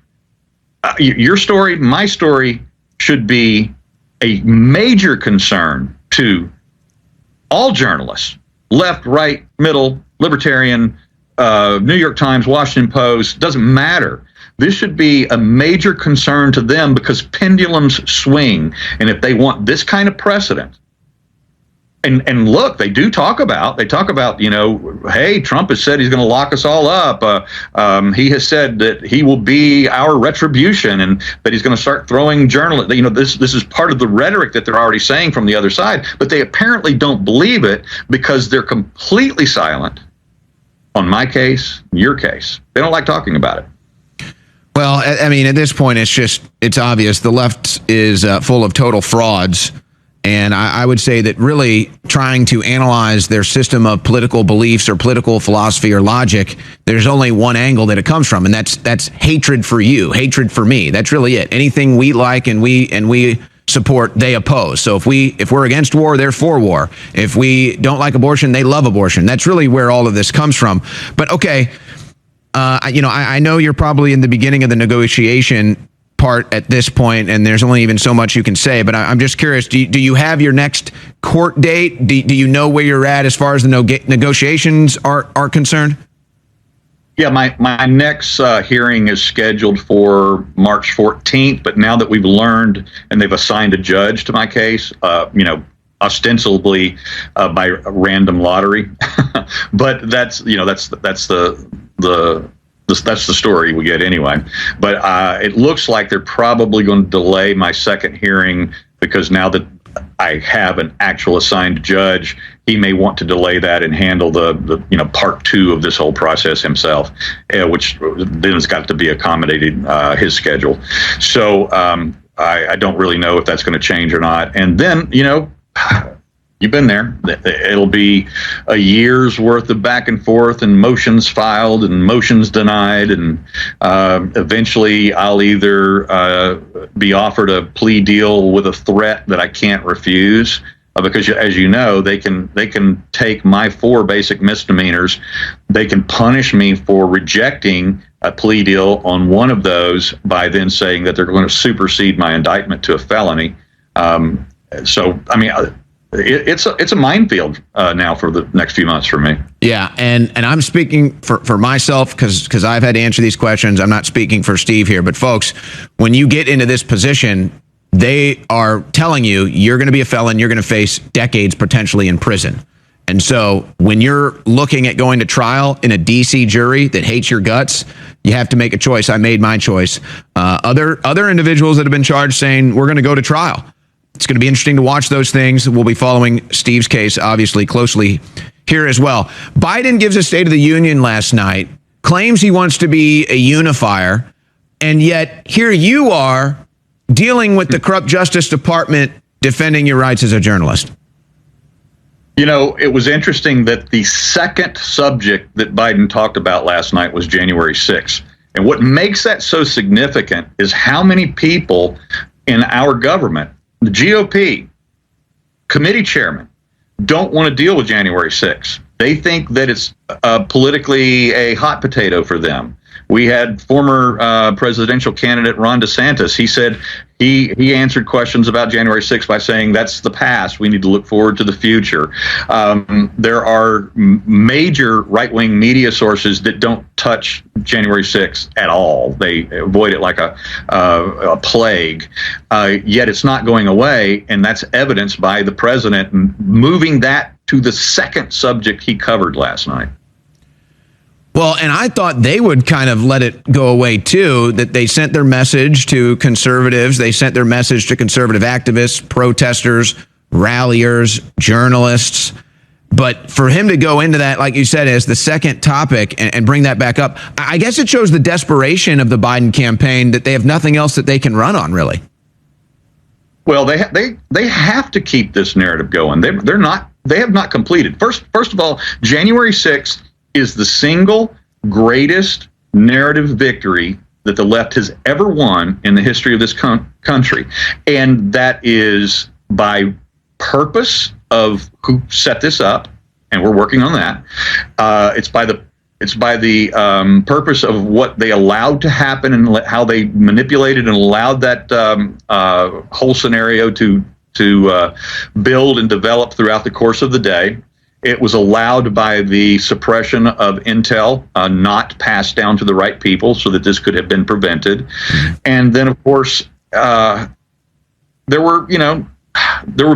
your story, my story, should be a major concern to all journalists, left, right, middle, libertarian, New York Times, Washington Post, doesn't matter. This should be a major concern to them, because pendulums swing. And if they want this kind of precedent, and look, they talk about, you know, hey, Trump has said he's going to lock us all up. He has said that he will be our retribution, and that he's going to start throwing journalists. You know, this is part of the rhetoric that they're already saying from the other side, but they apparently don't believe it because they're completely silent on my case, your case. They don't like talking about it. Well, I mean, at this point, it's obvious the left is full of total frauds. And I would say that really trying to analyze their system of political beliefs or political philosophy or logic, there's only one angle that it comes from, and that's hatred for you, hatred for me. That's really it. Anything we like and we support, they oppose. So if we're against war, they're for war. If we don't like abortion, they love abortion. That's really where all of this comes from. But okay. I know you're probably in the beginning of the negotiation part at this point, and there's only even so much you can say, but I'm just curious, do you have your next court date? Do you know where you're at as far as the negotiations are concerned? Yeah, my next hearing is scheduled for March 14th, but now that we've learned and they've assigned a judge to my case, ostensibly by random lottery, but that's the story we get anyway. But it looks like they're probably going to delay my second hearing, because now that I have an actual assigned judge, he may want to delay that and handle the part two of this whole process himself, which then has got to be accommodated his schedule. So I don't really know if that's going to change or not. And then, you've been there. It'll be a year's worth of back and forth and motions filed and motions denied. And eventually I'll either be offered a plea deal with a threat that I can't refuse, because, as you know, they can take my 4 basic misdemeanors. They can punish me for rejecting a plea deal on one of those by then saying that they're going to supersede my indictment to a felony. So, I mean, it's a minefield now for the next few months for me. Yeah, and I'm speaking for myself because I've had to answer these questions. I'm not speaking for Steve here, but folks, when you get into this position, they are telling you you're going to be a felon, you're going to face decades potentially in prison. And so when you're looking at going to trial in a DC jury that hates your guts, you have to make a choice. I made my choice. Other individuals that have been charged saying we're going to go to trial. It's going to be interesting to watch those things. We'll be following Steve's case, obviously, closely here as well. Biden gives a State of the Union last night, claims he wants to be a unifier, and yet here you are dealing with the corrupt Justice Department defending your rights as a journalist. You know, it was interesting that the second subject that Biden talked about last night was January 6th. And what makes that so significant is how many people in our government, the GOP, committee chairman, don't want to deal with January 6th. They think that it's politically a hot potato for them. We had former presidential candidate Ron DeSantis. He said he answered questions about January 6th by saying that's the past. We need to look forward to the future. There are major right-wing media sources that don't touch January 6th at all. They avoid it like a plague. Yet it's not going away, and that's evidenced by the president moving that to the second subject he covered last night. Well, and I thought they would kind of let it go away, too, that they sent their message to conservatives. They sent their message to conservative activists, protesters, ralliers, journalists. But for him to go into that, like you said, as the second topic and bring that back up, I guess it shows the desperation of the Biden campaign that they have nothing else that they can run on, really. Well, they have to keep this narrative going. They have not completed. First of all, January 6th is the single greatest narrative victory that the left has ever won in the history of this country. And that is by purpose of who set this up, and we're working on that. It's by the purpose of what they allowed to happen and how they manipulated and allowed that whole scenario to build and develop throughout the course of the day. It was allowed by the suppression of intel, not passed down to the right people so that this could have been prevented. And then, of course, there were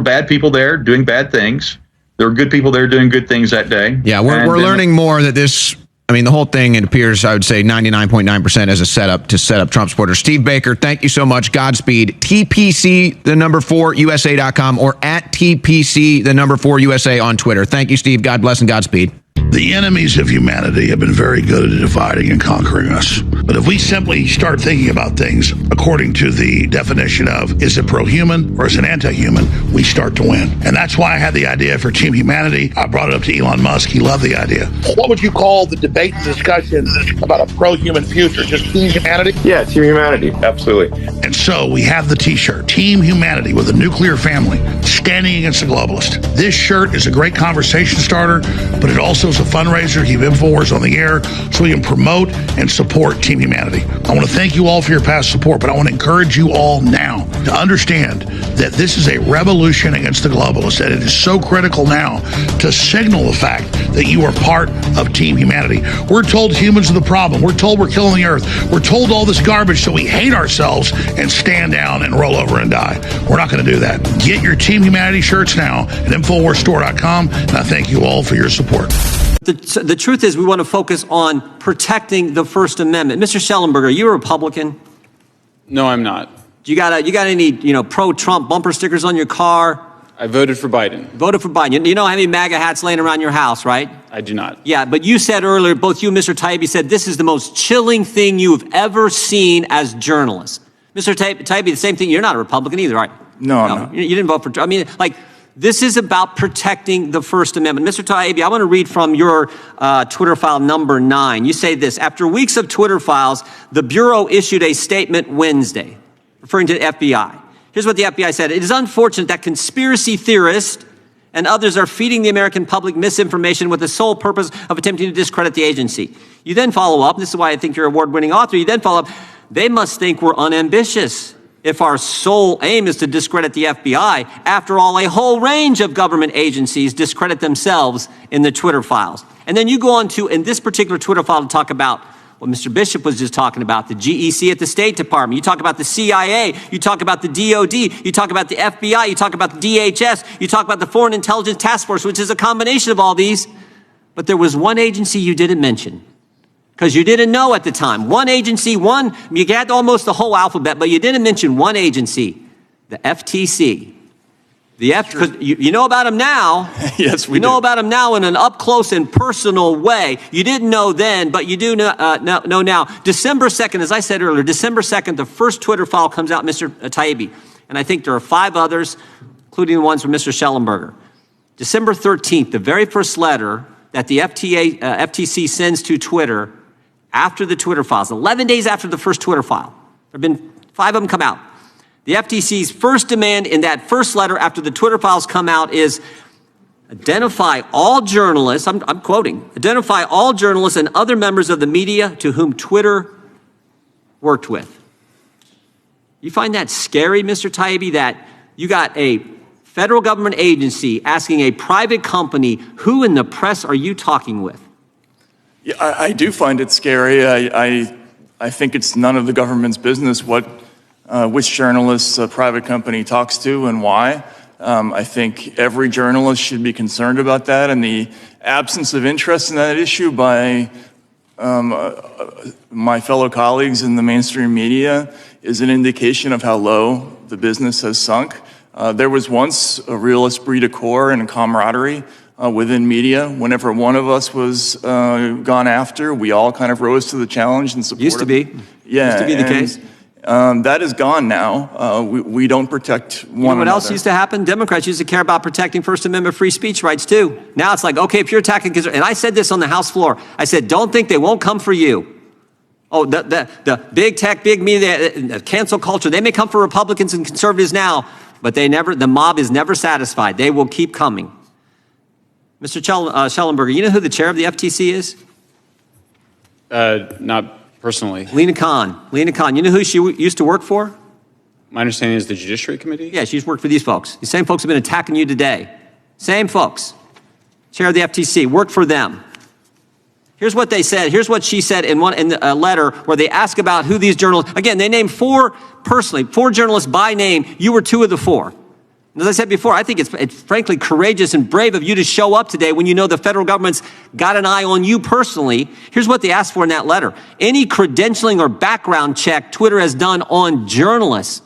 bad people there doing bad things. There were good people there doing good things that day. Yeah, we're learning more that this, I mean, the whole thing, it appears, I would say 99.9% as a setup to set up Trump supporters. Steve Baker, thank you so much. Godspeed. TPC4USA.com or at TPC4USA on Twitter. Thank you, Steve. God bless and Godspeed. The enemies of humanity have been very good at dividing and conquering us. But if we simply start thinking about things according to the definition of is it pro-human or is it anti-human, we start to win. And that's why I had the idea for Team Humanity. I brought it up to Elon Musk. He loved the idea. What would you call the debate and discussion about a pro-human future? Just Team Humanity? Yeah, Team Humanity. Absolutely. And so we have the t-shirt, Team Humanity with a nuclear family, standing against the globalist. This shirt is a great conversation starter, but it also is a fundraiser, keep InfoWars on the air so we can promote and support Team Humanity. I want to thank you all for your past support, but I want to encourage you all now to understand that this is a revolution against the globalists, and it is so critical now to signal the fact that you are part of Team Humanity. We're told humans are the problem. We're told we're killing the earth. We're told all this garbage, so we hate ourselves and stand down and roll over and die. We're not going to do that. Get your Team Humanity shirts now at InfoWarsStore.com, and I thank you all for your support. The truth is we want to focus on protecting the First Amendment. Mr. Schellenberger, are you a Republican? No, I'm not. You got any pro-Trump bumper stickers on your car? I voted for Biden. Voted for Biden. You know how many MAGA hats laying around your house, right? I do not. Yeah, but you said earlier, both you and Mr. Taibbi said this is the most chilling thing you've ever seen as journalists. Mr. Taibbi, the same thing. You're not a Republican either, right? No, I'm not. You didn't vote for. I mean, like, This is about protecting the First Amendment. Mr. Taibbi, I want to read from your Twitter file number 9. You say this: after weeks of Twitter files, the Bureau issued a statement Wednesday, referring to the FBI. Here's what the FBI said. It is unfortunate that conspiracy theorists and others are feeding the American public misinformation with the sole purpose of attempting to discredit the agency. You then follow up, and this is why I think you're an award-winning author, you then follow up, they must think we're unambitious if our sole aim is to discredit the FBI. After all, a whole range of government agencies discredit themselves in the Twitter files. And then you go on to, in this particular Twitter file, to talk about what Mr. Bishop was just talking about, the GEC at the State Department. You talk about the CIA. You talk about the DOD. You talk about the FBI. You talk about the DHS. You talk about the Foreign Intelligence Task Force, which is a combination of all these. But there was one agency you didn't mention, because you didn't know at the time. One agency, you had almost the whole alphabet, but you didn't mention one agency, the FTC. Because you know about them now. Yes, we do. You know do. about them now in an up-close and personal way. You didn't know then, but you do know now. December 2nd, as I said earlier, December 2nd, the first Twitter file comes out, Mr. Taibbi. And I think there are 5 others, including the ones from Mr. Schellenberger. December 13th, the very first letter that the FTC sends to Twitter after the Twitter files, 11 days after the first Twitter file. There have been 5 of them come out. The FTC's first demand in that first letter after the Twitter files come out is identify all journalists, I'm quoting, identify all journalists and other members of the media to whom Twitter worked with. You find that scary, Mr. Taibbi, that you got a federal government agency asking a private company, who in the press are you talking with? Yeah, I do find it scary. I think it's none of the government's business which journalists a private company talks to and why. I think every journalist should be concerned about that, and the absence of interest in that issue by my fellow colleagues in the mainstream media is an indication of how low the business has sunk. There was once a real esprit de corps and camaraderie within media. Whenever one of us was gone after, we all kind of rose to the challenge and supported. Used to be. Yeah. Used to be the case. That is gone now. We don't protect one another. You know what else used to happen? Democrats used to care about protecting First Amendment free speech rights too. Now it's like, okay, if you're attacking, and I said this on the House floor, I said, don't think they won't come for you. Oh, the big tech, big media, cancel culture, they may come for Republicans and conservatives now, but the mob is never satisfied. They will keep coming. Mr. Schellenberger, you know who the chair of the FTC is? Not personally. Lena Khan. Lena Khan. You know who she used to work for? My understanding is the Judiciary Committee? Yeah, she's worked for these folks. These same folks have been attacking you today. Same folks. Chair of the FTC, worked for them. Here's what they said. Here's what she said in a letter where they ask about who these journalists, again, they named 4 journalists by name. You were 2 of the 4. As I said before, I think it's frankly courageous and brave of you to show up today when you know the federal government's got an eye on you personally. Here's what they asked for in that letter. Any credentialing or background check Twitter has done on journalists.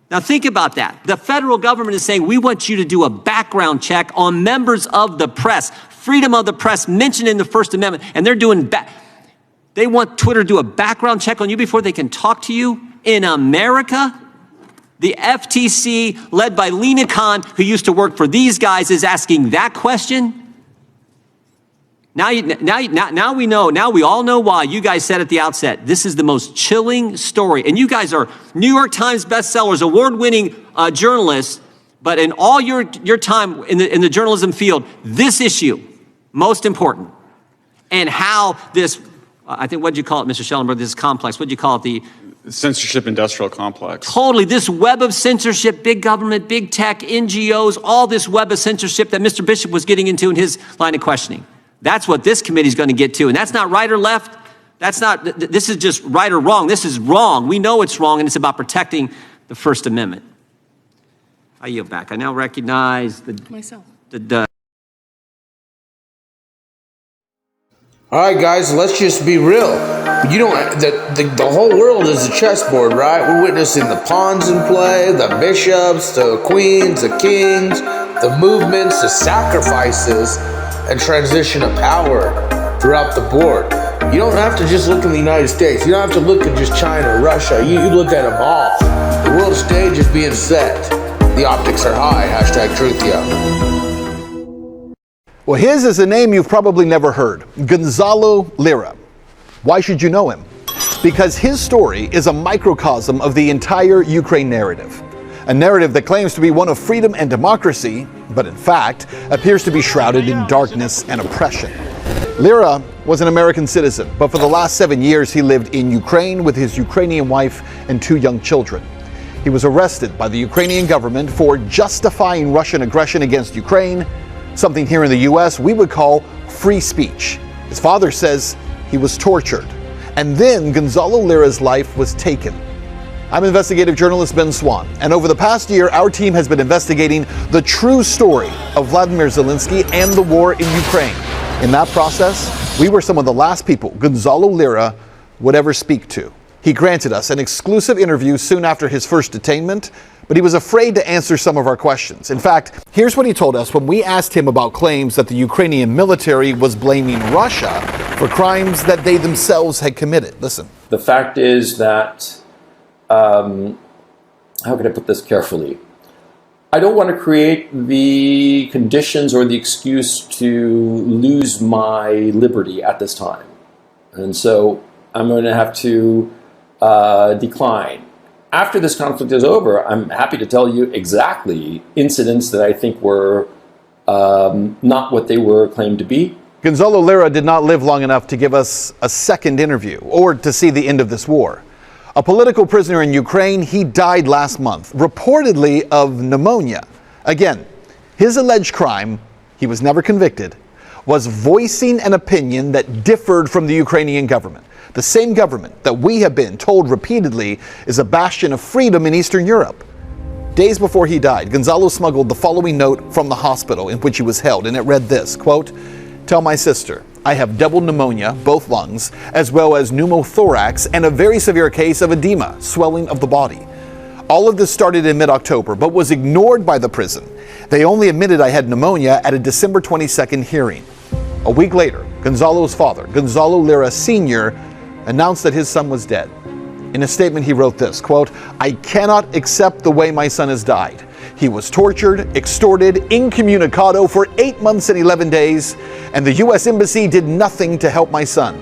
Now think about that. The federal government is saying, we want you to do a background check on members of the press. Freedom of the press mentioned in the First Amendment, and they're doing they want Twitter to do a background check on you before they can talk to you in America. The FTC, led by Lena Khan, who used to work for these guys, is asking that question. Now we know. Now we all know why. You guys said at the outset, this is the most chilling story. And you guys are New York Times bestsellers, award-winning journalists. But in all your time in the journalism field, this issue, most important. And how this, I think, what'd you call it, Mr. Schellenberg, this complex, what'd you call it, the censorship industrial complex. Totally. This web of censorship, big government, big tech, NGOs, all this web of censorship that Mr. Bishop was getting into in his line of questioning. That's what this committee is going to get to. And that's not right or left. This is just right or wrong. This is wrong. We know it's wrong, and it's about protecting the First Amendment. I yield back. I now recognize All right, guys, let's just be real. You don't. The whole world is a chessboard, right? We're witnessing the pawns in play, the bishops, the queens, the kings, the movements, the sacrifices, and transition of power throughout the board. You don't have to just look in the United States. You don't have to look at just China or Russia. You look at them all. The world stage is being set. The optics are high. #TruthYa. Well, his is a name you've probably never heard. Gonzalo Lira. Why should you know him? Because his story is a microcosm of the entire Ukraine narrative. A narrative that claims to be one of freedom and democracy, but in fact appears to be shrouded in darkness and oppression. Lira was an American citizen, but for the last 7 years he lived in Ukraine with his Ukrainian wife and 2 young children. He was arrested by the Ukrainian government for justifying Russian aggression against Ukraine, something here in the US we would call free speech. His father says he was tortured, and then Gonzalo Lira's life was taken. I'm investigative journalist Ben Swan, and over the past year, our team has been investigating the true story of Vladimir Zelensky and the war in Ukraine. In that process, we were some of the last people Gonzalo Lira would ever speak to. He granted us an exclusive interview soon after his first detainment, but he was afraid to answer some of our questions. In fact, here's what he told us when we asked him about claims that the Ukrainian military was blaming Russia for crimes that they themselves had committed. Listen. The fact is that, how can I put this carefully? I don't want to create the conditions or the excuse to lose my liberty at this time. And so I'm going to have to decline. After this conflict is over, I'm happy to tell you exactly incidents that I think were not what they were claimed to be. Gonzalo Lira did not live long enough to give us a second interview or to see the end of this war. A political prisoner in Ukraine, he died last month, reportedly of pneumonia. Again, his alleged crime, he was never convicted, was voicing an opinion that differed from the Ukrainian government. The same government that we have been told repeatedly is a bastion of freedom in Eastern Europe. Days before he died, Gonzalo smuggled the following note from the hospital in which he was held, and it read this, quote, "Tell my sister, I have double pneumonia, both lungs, as well as pneumothorax and a very severe case of edema, swelling of the body. All of this started in mid-October, but was ignored by the prison. They only admitted I had pneumonia at a December 22nd hearing." A week later, Gonzalo's father, Gonzalo Lira Sr., announced that his son was dead. In a statement, he wrote this, quote, "I cannot accept the way my son has died. He was tortured, extorted, incommunicado for 8 months and 11 days, and the U.S. Embassy did nothing to help my son.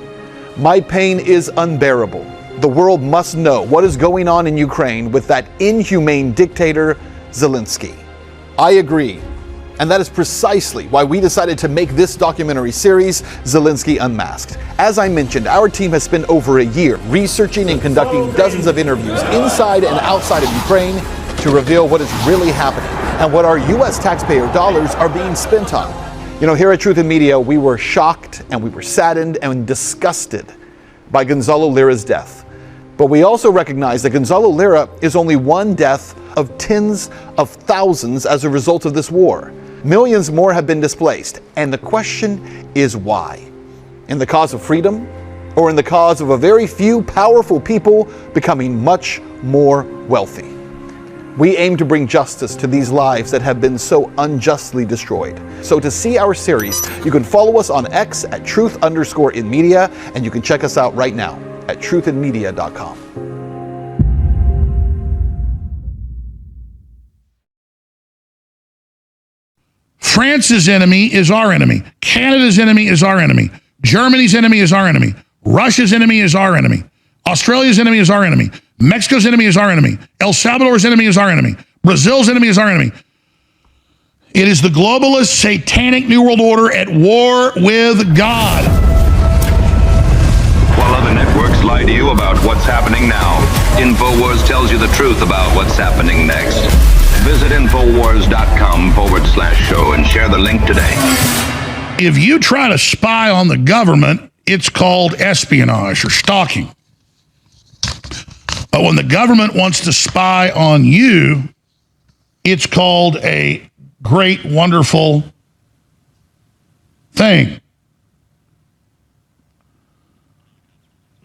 My pain is unbearable. The world must know what is going on in Ukraine with that inhumane dictator, Zelensky." I agree. And that is precisely why we decided to make this documentary series, Zelensky Unmasked. As I mentioned, our team has spent over a year researching and conducting dozens of interviews inside and outside of Ukraine to reveal what is really happening and what our U.S. taxpayer dollars are being spent on. You know, here at Truth in Media, we were shocked and we were saddened and disgusted by Gonzalo Lira's death. But we also recognize that Gonzalo Lira is only one death of tens of thousands as a result of this war. Millions more have been displaced, and the question is why? In the cause of freedom, or in the cause of a very few powerful people becoming much more wealthy? We aim to bring justice to these lives that have been so unjustly destroyed. So to see our series, you can follow us on X at @truth_in_media, and you can check us out right now at truthinmedia.com. France's enemy is our enemy. Canada's enemy is our enemy. Germany's enemy is our enemy. Russia's enemy is our enemy. Australia's enemy is our enemy. Mexico's enemy is our enemy. El Salvador's enemy is our enemy. Brazil's enemy is our enemy. It is the globalist, satanic New World Order at war with God. While other networks lie to you about what's happening now, InfoWars tells you the truth about what's happening next. Visit Infowars.com/show and share the link today. If you try to spy on the government, it's called espionage or stalking. But when the government wants to spy on you, it's called a great, wonderful thing.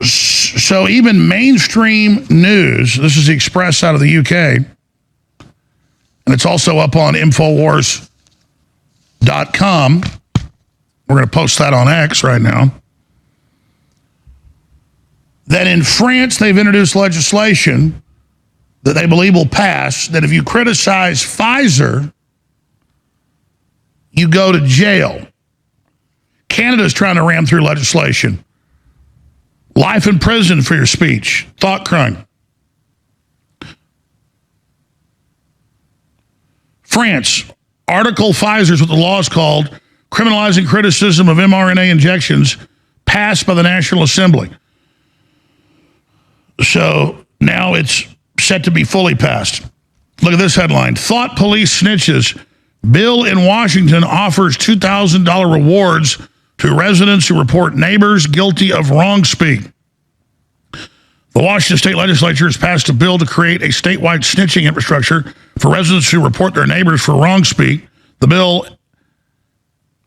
So even mainstream news, this is the Express out of the UK, and it's also up on Infowars.com. We're going to post that on X right now. That in France, they've introduced legislation that they believe will pass, that if you criticize Pfizer, you go to jail. Canada's trying to ram through legislation. Life in prison for your speech, thought crime. France, Article Pfizer is what the law is called, criminalizing criticism of mRNA injections, passed by the National Assembly. So now it's set to be fully passed. Look at this headline. Thought police snitches. Bill in Washington offers $2,000 rewards to residents who report neighbors guilty of wrong speak. The Washington State Legislature has passed a bill to create a statewide snitching infrastructure for residents who report their neighbors for wrong speak. The bill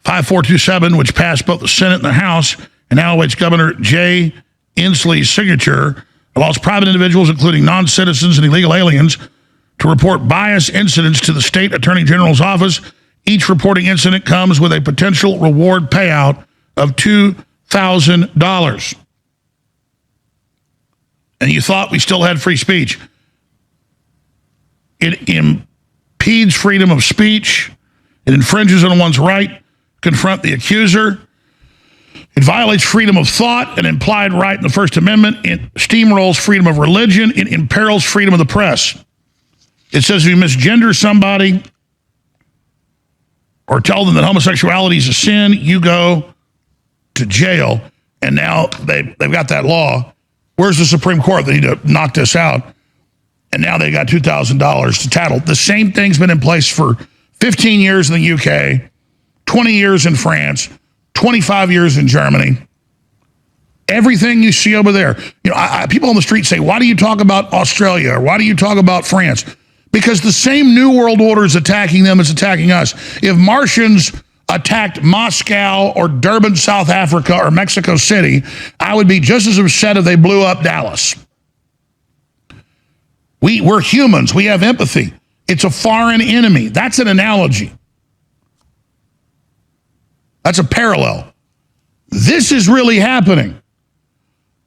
5427, which passed both the Senate and the House, and now awaits Governor Jay Inslee's signature, allows private individuals, including non-citizens and illegal aliens, to report bias incidents to the state attorney general's office. Each reporting incident comes with a potential reward payout of $2,000. And you thought we still had free speech. It impedes freedom of speech. It infringes on one's right to confront the accuser. It violates freedom of thought, an implied right in the First Amendment. It steamrolls freedom of religion. It imperils freedom of the press. It says if you misgender somebody or tell them that homosexuality is a sin, you go to jail. And now they've got that law. Where's the Supreme Court? They need to knock this out. And now they got $2,000 to tattle. The same thing's been in place for 15 years in the UK, 20 years in France, 25 years in Germany. Everything you see over there. You know, people on the street say, why do you talk about Australia? Or why do you talk about France? Because the same New World Order is attacking them as attacking us. If Martians attacked Moscow or Durban, South Africa, or Mexico City, I would be just as upset if they blew up Dallas. We're humans. We have empathy. It's a foreign enemy. That's an analogy. That's a parallel. This is really happening.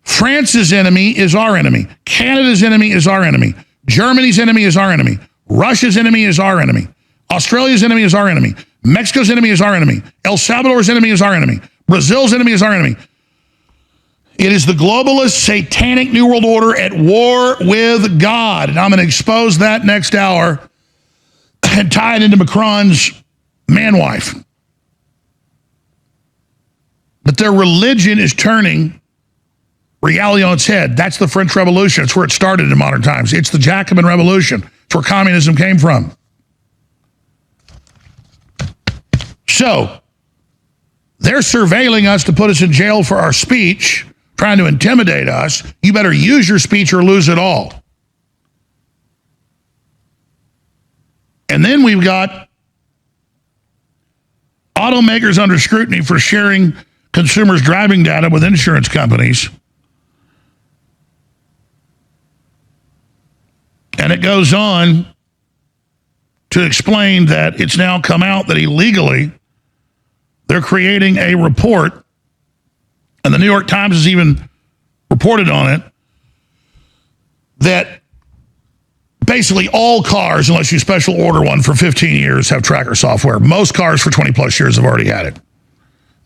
France's enemy is our enemy. Canada's enemy is our enemy. Germany's enemy is our enemy. Russia's enemy is our enemy. Australia's enemy is our enemy. Mexico's enemy is our enemy. El Salvador's enemy is our enemy. Brazil's enemy is our enemy. It is the globalist, satanic New World Order at war with God. And I'm going to expose that next hour and tie it into Macron's man-wife. But their religion is turning reality on its head. That's the French Revolution. It's where it started in modern times. It's the Jacobin Revolution. It's where communism came from. So, they're surveilling us to put us in jail for our speech, trying to intimidate us. You better use your speech or lose it all. And then we've got automakers under scrutiny for sharing consumers' driving data with insurance companies. And it goes on to explain that it's now come out that illegally they're creating a report, and the New York Times has even reported on it, that basically all cars, unless you special order one for 15 years, have tracker software. Most cars for 20 plus years have already had it.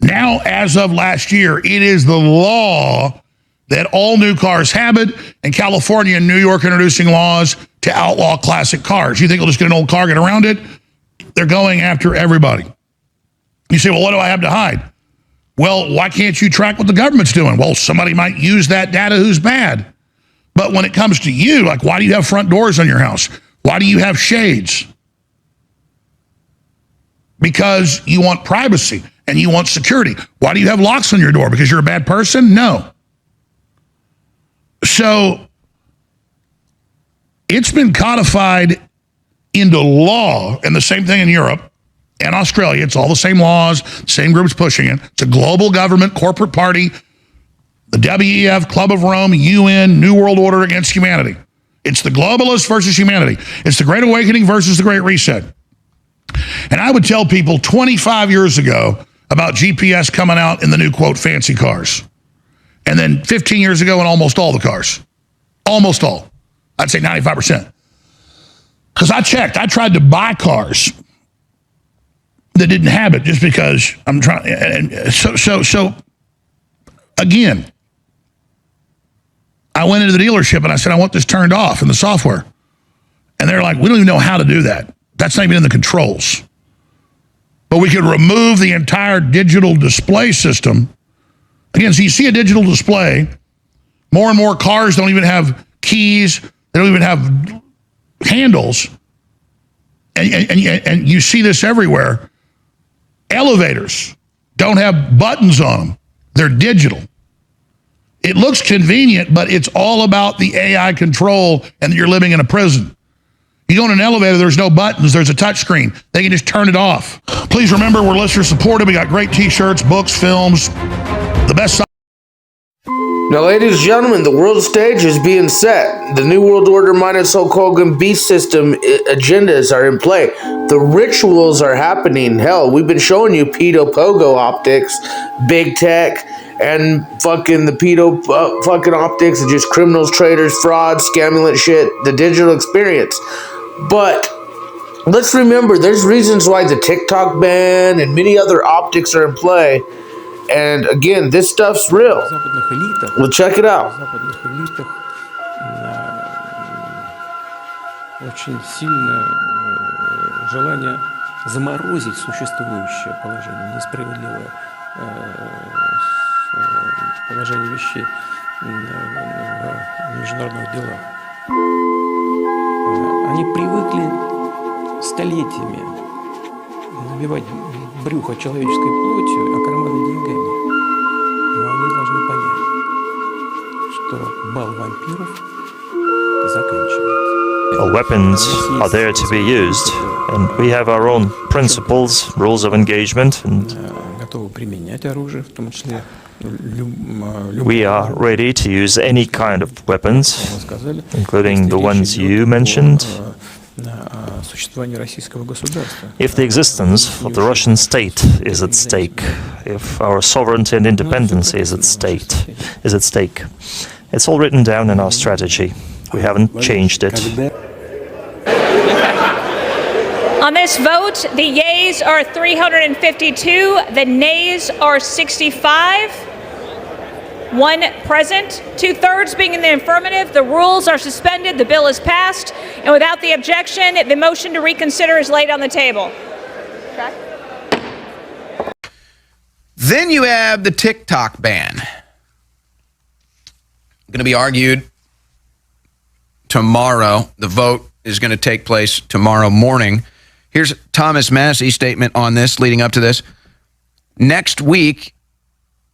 Now, as of last year, it is the law that all new cars have it, and California and New York are introducing laws to outlaw classic cars. You think they'll just get an old car, get around it? They're going after everybody. You say, well, what do I have to hide? Well, why can't you track what the government's doing? Well, somebody might use that data who's bad. But when it comes to you, like, why do you have front doors on your house? Why do you have shades? Because you want privacy and you want security. Why do you have locks on your door? Because you're a bad person? No. So it's been codified into law, and the same thing in Europe and Australia. It's all the same laws, same groups pushing it. It's a global government, corporate party, the WEF, Club of Rome, UN, New World Order against humanity. It's the globalists versus humanity. It's the Great Awakening versus the Great Reset. And I would tell people 25 years ago about GPS coming out in the new, quote, fancy cars. And then 15 years ago in almost all the cars. Almost all. I'd say 95%. Because I checked. I tried to buy cars that didn't have it just because I'm trying. And so again, I went into the dealership and I said, I want this turned off in the software. And they're like, we don't even know how to do that. That's not even in the controls. But we could remove the entire digital display system. Again, so you see a digital display. More and more cars don't even have keys. They don't even have handles. And you see this everywhere. Elevators don't have buttons on them. They're digital. It looks convenient, but it's all about the AI control and that you're living in a prison. You go in an elevator, there's no buttons, there's a touch screen. They can just turn it off. Please remember, we're listener supported. We got great t-shirts, books, films, the best. Now, ladies and gentlemen, the world stage is being set. The New World Order minus Hulk Hogan beast system agendas are in play. The rituals are happening. Hell, we've been showing you pedo pogo optics, big tech, and fucking the pedo fucking optics and just criminals, traitors, frauds, scamming shit, the digital experience. But let's remember, there's reasons why the TikTok ban and many other optics are in play. And again, this stuff's real. Well, check it out. Очень сильное желание заморозить существующее положение, несправедливое положение вещей в международных делах. Они привыкли столетиями набивать брюхо человеческой плотью, а карманы деньгами. Но они должны понять, что бал вампиров заканчивается. Weapons are there to be used, and we have our own principles, rules of engagement, and we are ready to use any kind of weapons, including the ones you mentioned. If the existence of the Russian state is at stake, if our sovereignty and independence is at stake, it's all written down in our strategy. We haven't changed it. On this vote, the yeas are 352, the nays are 65. One present, 2/3 being in the affirmative. The rules are suspended, the bill is passed, and without the objection, the motion to reconsider is laid on the table. Okay. Then you have the TikTok ban. Going to be argued tomorrow. The vote is going to take place tomorrow morning. Here's Thomas Massey's statement on this leading up to this. Next week,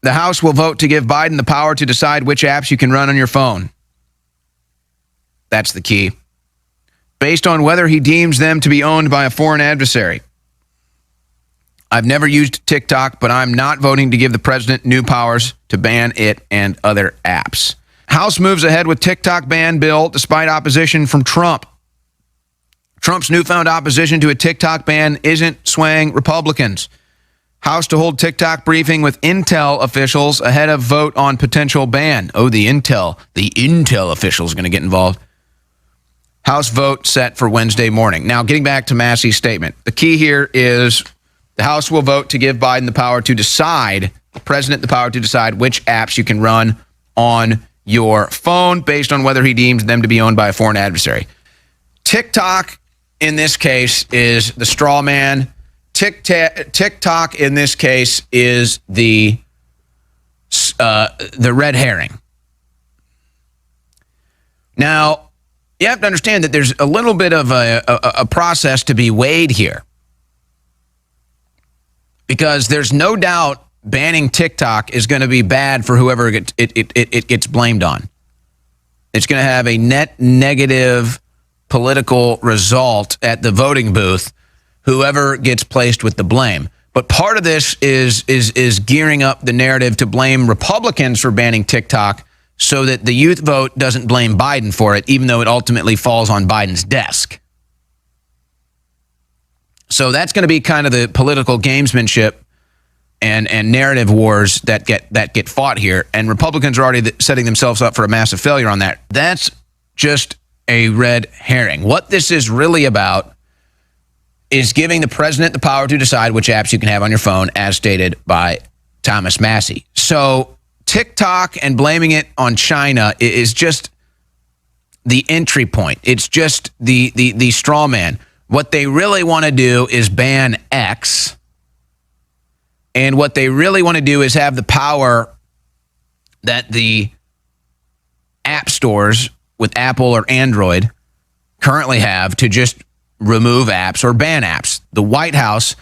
the House will vote to give Biden the power to decide which apps you can run on your phone. That's the key. Based on whether he deems them to be owned by a foreign adversary. I've never used TikTok, but I'm not voting to give the president new powers to ban it and other apps. House moves ahead with TikTok ban bill despite opposition from Trump. Trump's newfound opposition to a TikTok ban isn't swaying Republicans. House to hold TikTok briefing with Intel officials ahead of vote on potential ban. Oh, the Intel officials are going to get involved. House vote set for Wednesday morning. Now, getting back to Massey's statement. The key here is the House will vote to give Biden the power to decide, the president the power to decide which apps you can run on your phone based on whether he deems them to be owned by a foreign adversary. TikTok, in this case, is the straw man. TikTok, in this case, is the red herring. Now, you have to understand that there's a little bit of a process to be weighed here. Because there's no doubt banning TikTok is going to be bad for whoever it gets blamed on. It's going to have a net negative political result at the voting booth, whoever gets placed with the blame. But part of this is gearing up the narrative to blame Republicans for banning TikTok so that the youth vote doesn't blame Biden for it, even though it ultimately falls on Biden's desk. So that's going to be kind of the political gamesmanship and narrative wars that get fought here. And Republicans are already setting themselves up for a massive failure on that. That's just a red herring. What this is really about is giving the president the power to decide which apps you can have on your phone, as stated by Thomas Massey. So TikTok and blaming it on China is just the entry point. It's just the straw man. What they really want to do is ban X. And what they really want to do is have the power that the app stores with Apple or Android currently have to just remove apps or ban apps. The White House,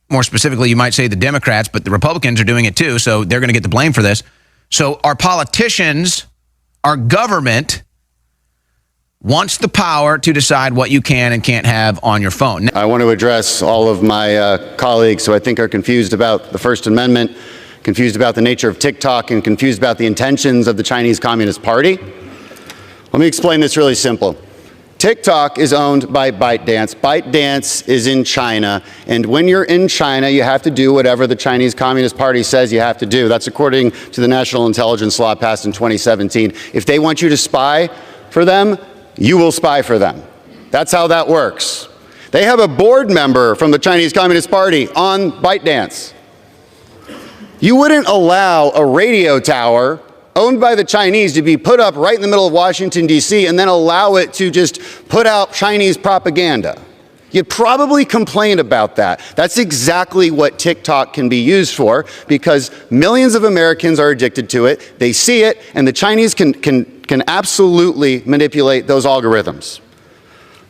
more specifically, you might say the Democrats, but the Republicans are doing it too, so they're going to get the blame for this. So our politicians, our government wants the power to decide what you can and can't have on your phone. I want to address all of my colleagues who I think are confused about the First Amendment, confused about the nature of TikTok, and confused about the intentions of the Chinese Communist Party. Let me explain this really simple. TikTok is owned by ByteDance. ByteDance is in China, and when you're in China, you have to do whatever the Chinese Communist Party says you have to do. That's according to the national intelligence law passed in 2017. If they want you to spy for them, you will spy for them. That's how that works. They have a board member from the Chinese Communist Party on ByteDance. You wouldn't allow a radio tower owned by the Chinese to be put up right in the middle of Washington, D.C., and then allow it to just put out Chinese propaganda. You'd probably complain about that. That's exactly what TikTok can be used for, because millions of Americans are addicted to it. They see it, and the Chinese can absolutely manipulate those algorithms.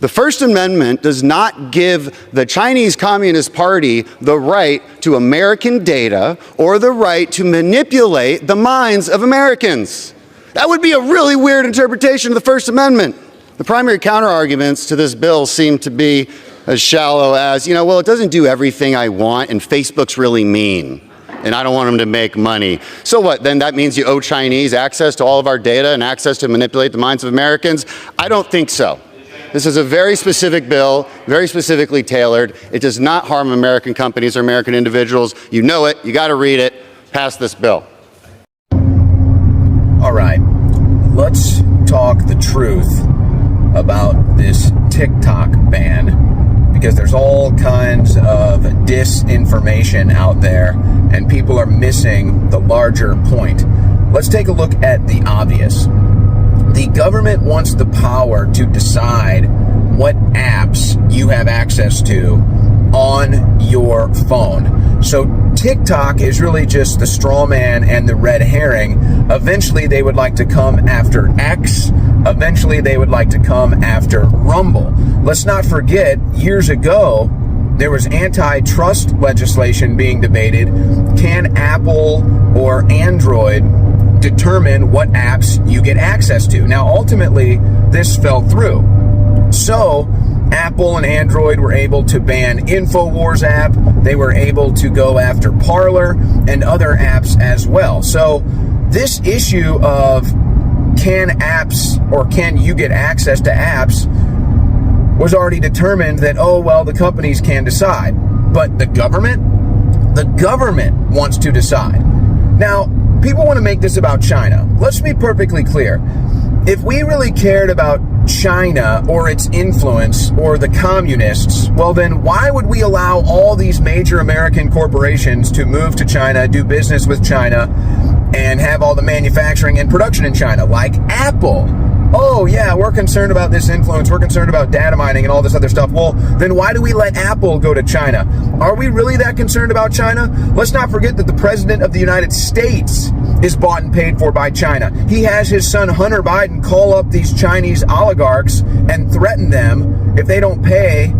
The First Amendment does not give the Chinese Communist Party the right to American data or the right to manipulate the minds of Americans. That would be a really weird interpretation of the First Amendment. The primary counterarguments to this bill seem to be as shallow as, well, it doesn't do everything I want, and Facebook's really mean, and I don't want them to make money. So what, then that means you owe Chinese access to all of our data and access to manipulate the minds of Americans? I don't think so. This is a very specific bill, very specifically tailored. It does not harm American companies or American individuals. You know it. You got to read it. Pass this bill. All right, let's talk the truth about this TikTok ban, because there's all kinds of disinformation out there and people are missing the larger point. Let's take a look at the obvious. The government wants the power to decide what apps you have access to on your phone. So TikTok is really just the straw man and the red herring. Eventually they would like to come after X. Eventually they would like to come after Rumble. Let's not forget, years ago, there was antitrust legislation being debated. Can Apple or Android determine what apps you get access to? Now, ultimately, this fell through. So, Apple and Android were able to ban InfoWars app. They were able to go after Parler and other apps as well. So, this issue of can apps or can you get access to apps was already determined that, oh, well, the companies can decide. But the government wants to decide. Now, people want to make this about China. Let's be perfectly clear. If we really cared about China or its influence or the communists, well, then why would we allow all these major American corporations to move to China, do business with China, and have all the manufacturing and production in China, like Apple? Oh, yeah, we're concerned about this influence. We're concerned about data mining and all this other stuff. Well, then why do we let Apple go to China? Are we really that concerned about China? Let's not forget that the President of the United States is bought and paid for by China. He has his son Hunter Biden call up these Chinese oligarchs and threaten them if they don't pay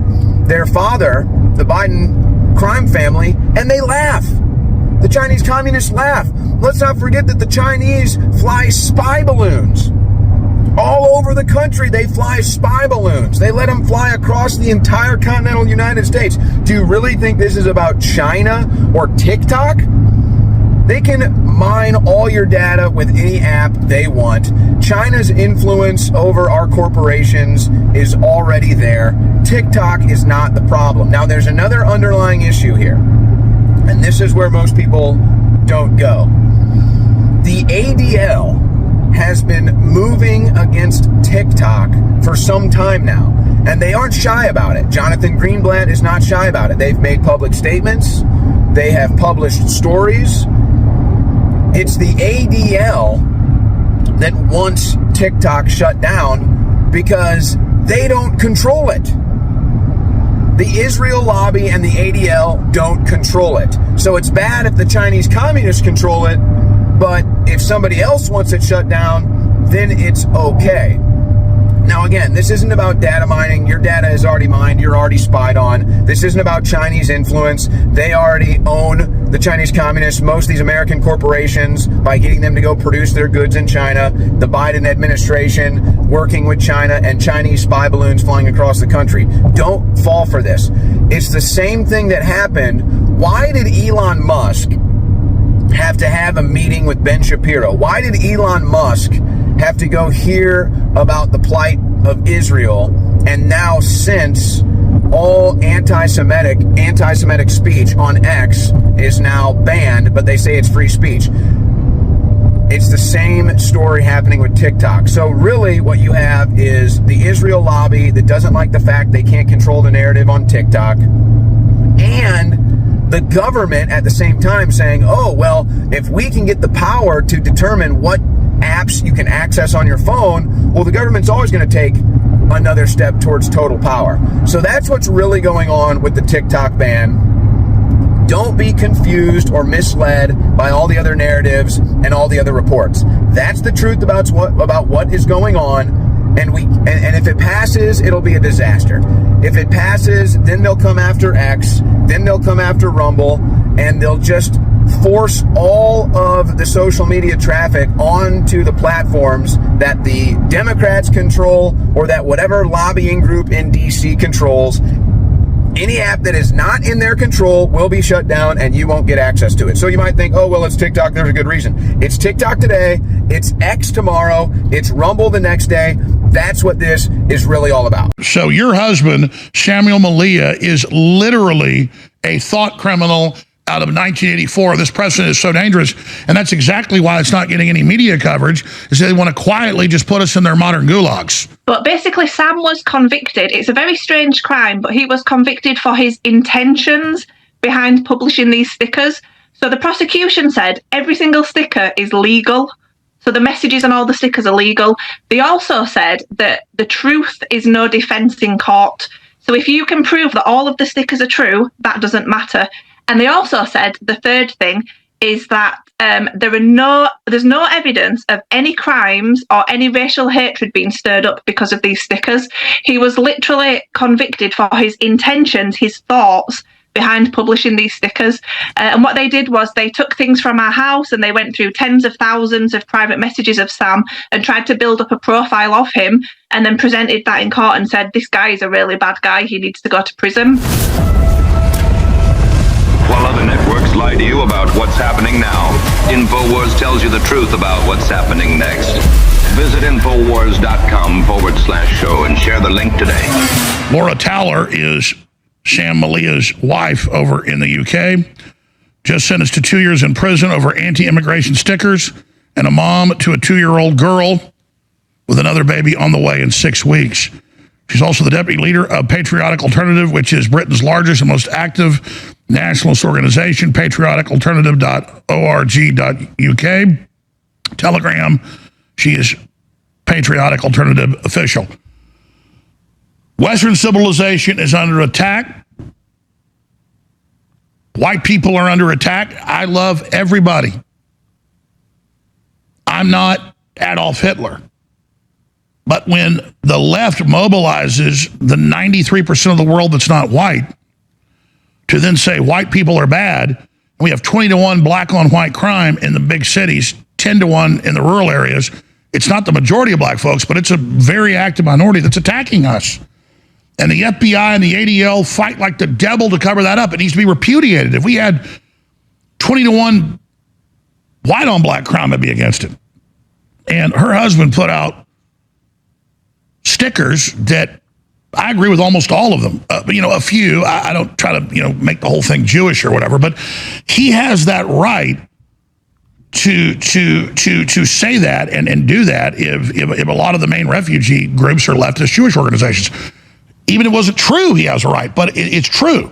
their father, the Biden crime family, and they laugh. The Chinese communists laugh. Let's not forget that the Chinese fly spy balloons. All over the country, they fly spy balloons. They let them fly across the entire continental United States. Do you really think this is about China or TikTok? They can mine all your data with any app they want. China's influence over our corporations is already there. TikTok is not the problem. Now, there's another underlying issue here, and this is where most people don't go. The ADL has been moving against TikTok for some time now, and they aren't shy about it. Jonathan Greenblatt is not shy about it. They've made public statements. They have published stories. It's the ADL that wants TikTok shut down because they don't control it. The Israel lobby and the ADL don't control it. So it's bad if the Chinese communists control it, but if somebody else wants it shut down, then it's okay. Now again, this isn't about data mining. Your data is already mined. You're already spied on. This isn't about Chinese influence. They already own, the Chinese communists, most of these American corporations, by getting them to go produce their goods in China. The Biden administration working with China and Chinese spy balloons flying across the country. Don't fall for this. It's the same thing that happened. Why did Elon Musk have to have a meeting with Ben Shapiro? Why did Elon Musk have to go hear about the plight of Israel, and now since all anti-Semitic speech on X is now banned, but they say it's free speech? It's the same story happening with TikTok. So really what you have is the Israel lobby that doesn't like the fact they can't control the narrative on TikTok, and the government at the same time saying, oh, well, if we can get the power to determine what apps you can access on your phone, well, the government's always going to take another step towards total power. So that's what's really going on with the TikTok ban. Don't be confused or misled by all the other narratives and all the other reports. That's the truth about what is going on. And if it passes, it'll be a disaster. If it passes, then they'll come after X, then they'll come after Rumble, and they'll just force all of the social media traffic onto the platforms that the Democrats control or that whatever lobbying group in DC controls. Any app that is not in their control will be shut down and you won't get access to it. So you might think, oh, well, it's TikTok. There's a good reason. It's TikTok today. It's X tomorrow. It's Rumble the next day. That's what this is really all about. So your husband, Samuel Malia, is literally a thought criminal out of 1984. This precedent is so dangerous, and that's exactly why it's not getting any media coverage, is they want to quietly just put us in their modern gulags. But basically, Sam was convicted. It's a very strange crime, but he was convicted for his intentions behind publishing these stickers. So the prosecution said every single sticker is legal. So the messages on all the stickers are legal. They also said that the truth is no defense in court. So if you can prove that all of the stickers are true, that doesn't matter. And they also said the third thing is that there's no evidence of any crimes or any racial hatred being stirred up because of these stickers. He was literally convicted for his intentions, his thoughts behind publishing these stickers. And what they did was they took things from our house and they went through tens of thousands of private messages of Sam and tried to build up a profile of him, and then presented that in court and said, this guy is a really bad guy, he needs to go to prison. While other networks lie to you about what's happening now, InfoWars tells you the truth about what's happening next. Visit Infowars.com/show and share the link today. Laura Towler is Sam Malia's wife over in the UK. Just sentenced to 2 years in prison over anti-immigration stickers, and a mom to a 2-year-old girl with another baby on the way in 6 weeks. She's also the deputy leader of Patriotic Alternative, which is Britain's largest and most active nationalist organization, patrioticalternative.org.uk. Telegram, she is Patriotic Alternative Official. Western civilization is under attack. White people are under attack. I love everybody. I'm not Adolf Hitler. But when the left mobilizes the 93% of the world that's not white to then say white people are bad, and we have 20-to-1 black on white crime in the big cities, 10-to-1 in the rural areas, it's not the majority of black folks, but it's a very active minority that's attacking us. And the FBI and the ADL fight like the devil to cover that up. It needs to be repudiated. If we had 20-to-1 white on black crime, I'd be against it. And her husband put out stickers that I agree with almost all of them. A few. I don't try to, make the whole thing Jewish or whatever, but he has that right to say that and do that if a lot of the main refugee groups are leftist Jewish organizations. Even if it wasn't true, he has a right, but it's true.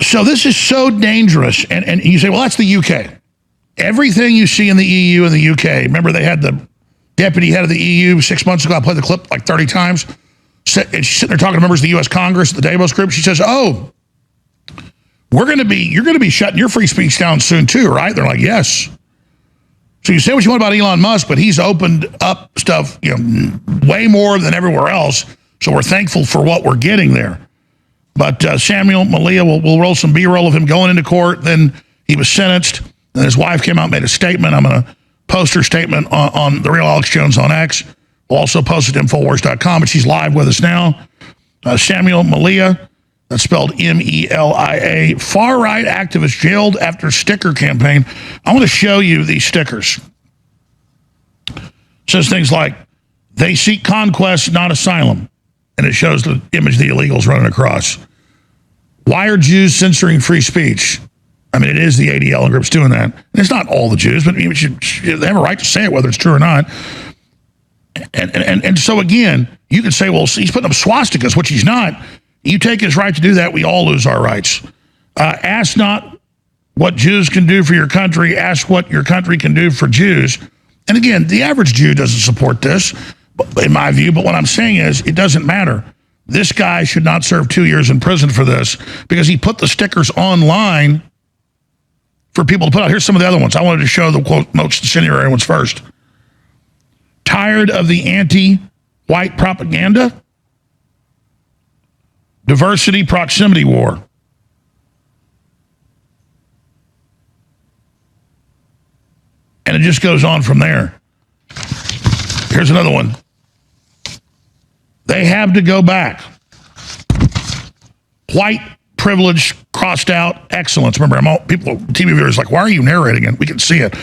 So this is so dangerous. And you say, well, that's the UK. Everything you see in the EU and the UK, remember they had the deputy head of the EU 6 months ago, I played the clip like 30 times, and she's sitting there talking to members of the U.S. Congress at the Davos group. She says, oh, you're going to be shutting your free speech down soon too, right? They're like, yes. So you say what you want about Elon Musk, but he's opened up stuff, way more than everywhere else. So we're thankful for what we're getting there. But Samuel Malia, will roll some B-roll of him going into court. Then he was sentenced, and his wife came out and made a statement. I'm going to post her statement on The Real Alex Jones on X. We'll also post it at Infowars.com, but she's live with us now. Samuel Malia, that's spelled M-E-L-I-A, far-right activist jailed after sticker campaign. I want to show you these stickers. It says things like, they seek conquest, not asylum. And it shows the image of the illegals running across. Why are Jews censoring free speech? I mean, it is the ADL groups doing that. And it's not all the Jews, but they have a right to say it, whether it's true or not. And so, again, you could say, well, he's putting up swastikas, which he's not. You take his right to do that, we all lose our rights. Ask not what Jews can do for your country, ask what your country can do for Jews. And again, the average Jew doesn't support this, in my view, but what I'm saying is it doesn't matter. This guy should not serve 2 years in prison for this because he put the stickers online for people to put out. Here's some of the other ones. I wanted to show the, quote, most incendiary ones first. Tired of the anti-white propaganda? Diversity proximity war. And it just goes on from there. Here's another one. They have to go back. White privilege crossed out excellence. Remember, people, TV viewers, like, why are you narrating it? We can see it.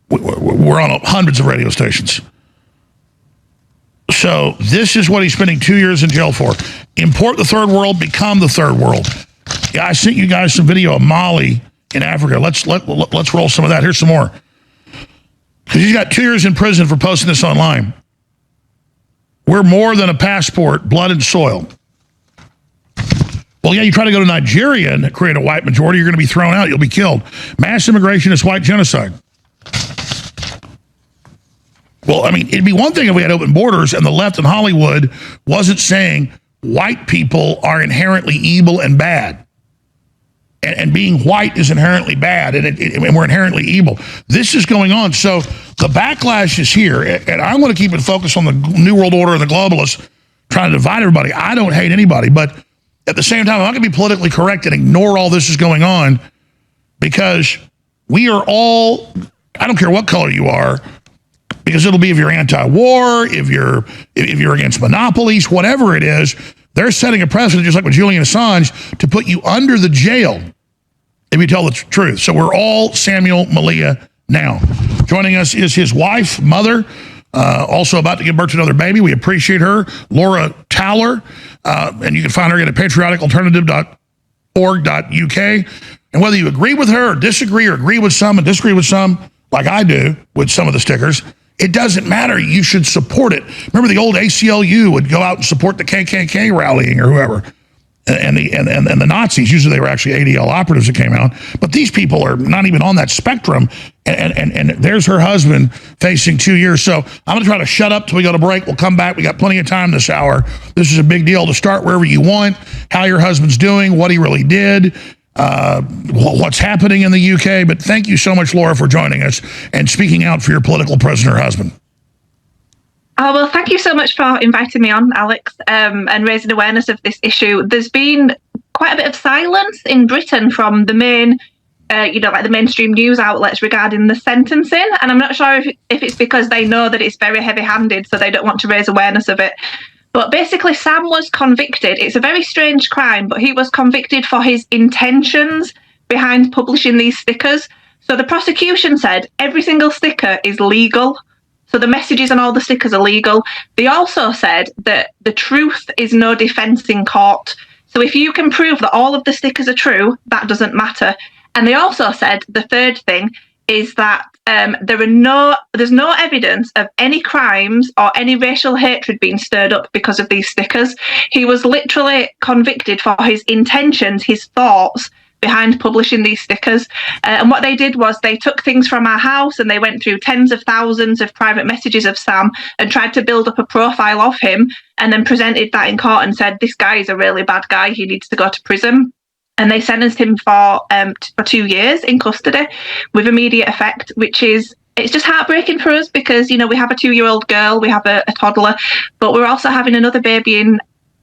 We're on hundreds of radio stations. So this is what he's spending 2 years in jail for. Import the third world, become the third world. Yeah, I sent you guys some video of Mali in Africa. Let's roll some of that. Here's some more. Because he's got 2 years in prison for posting this online. We're more than a passport, blood and soil. Well, yeah, you try to go to Nigeria and create a white majority, you're going to be thrown out. You'll be killed. Mass immigration is white genocide. Well, I mean, it'd be one thing if we had open borders and the left in Hollywood wasn't saying white people are inherently evil and bad. And being white is inherently bad, and we're inherently evil. This is going on. So the backlash is here, and I want to keep it focused on the New World Order and the globalists trying to divide everybody. I don't hate anybody, but at the same time, I'm not going to be politically correct and ignore all this is going on because we are all, I don't care what color you are, because it'll be if you're anti-war, if you're against monopolies, whatever it is, they're setting a precedent, just like with Julian Assange, to put you under the jail if you tell the truth. So we're all Samuel Malia now. Joining us is his wife, mother, also about to give birth to another baby. We appreciate her, Laura Towler, and you can find her at patrioticalternative.org.uk. And whether you agree with her or disagree or agree with some and disagree with some, like I do with some of the stickers, it doesn't matter. You should support it. Remember the old ACLU would go out and support the KKK rallying or whoever, and the Nazis. Usually they were actually ADL operatives that came out. But these people are not even on that spectrum. And there's her husband facing 2 years. So I'm going to try to shut up till we go to break. We'll come back. We got plenty of time this hour. This is a big deal to start wherever you want, how your husband's doing, what he really did, what's happening in the UK. But thank you so much, Laura, for joining us and speaking out for your political prisoner husband. Oh, well, thank you so much for inviting me on, Alex, and raising awareness of this issue. There's been quite a bit of silence in Britain from the main, like the mainstream news outlets regarding the sentencing. And I'm not sure if it's because they know that it's very heavy-handed, so they don't want to raise awareness of it. But basically, Sam was convicted. It's a very strange crime, but he was convicted for his intentions behind publishing these stickers. So the prosecution said every single sticker is legal. So the messages on all the stickers are legal. They also said that the truth is no defense in court. So if you can prove that all of the stickers are true, that doesn't matter. And they also said the third thing, is that there's no evidence of any crimes or any racial hatred being stirred up because of these stickers. He was literally convicted for his intentions, his thoughts behind publishing these stickers. And what they did was they took things from our house and they went through tens of thousands of private messages of Sam and tried to build up a profile of him, and then presented that in court and said, this guy is a really bad guy, he needs to go to prison. And they sentenced him for 2 years in custody with immediate effect, it's just heartbreaking for us because, you know, we have a 2-year-old girl, we have a toddler, but we're also having another baby in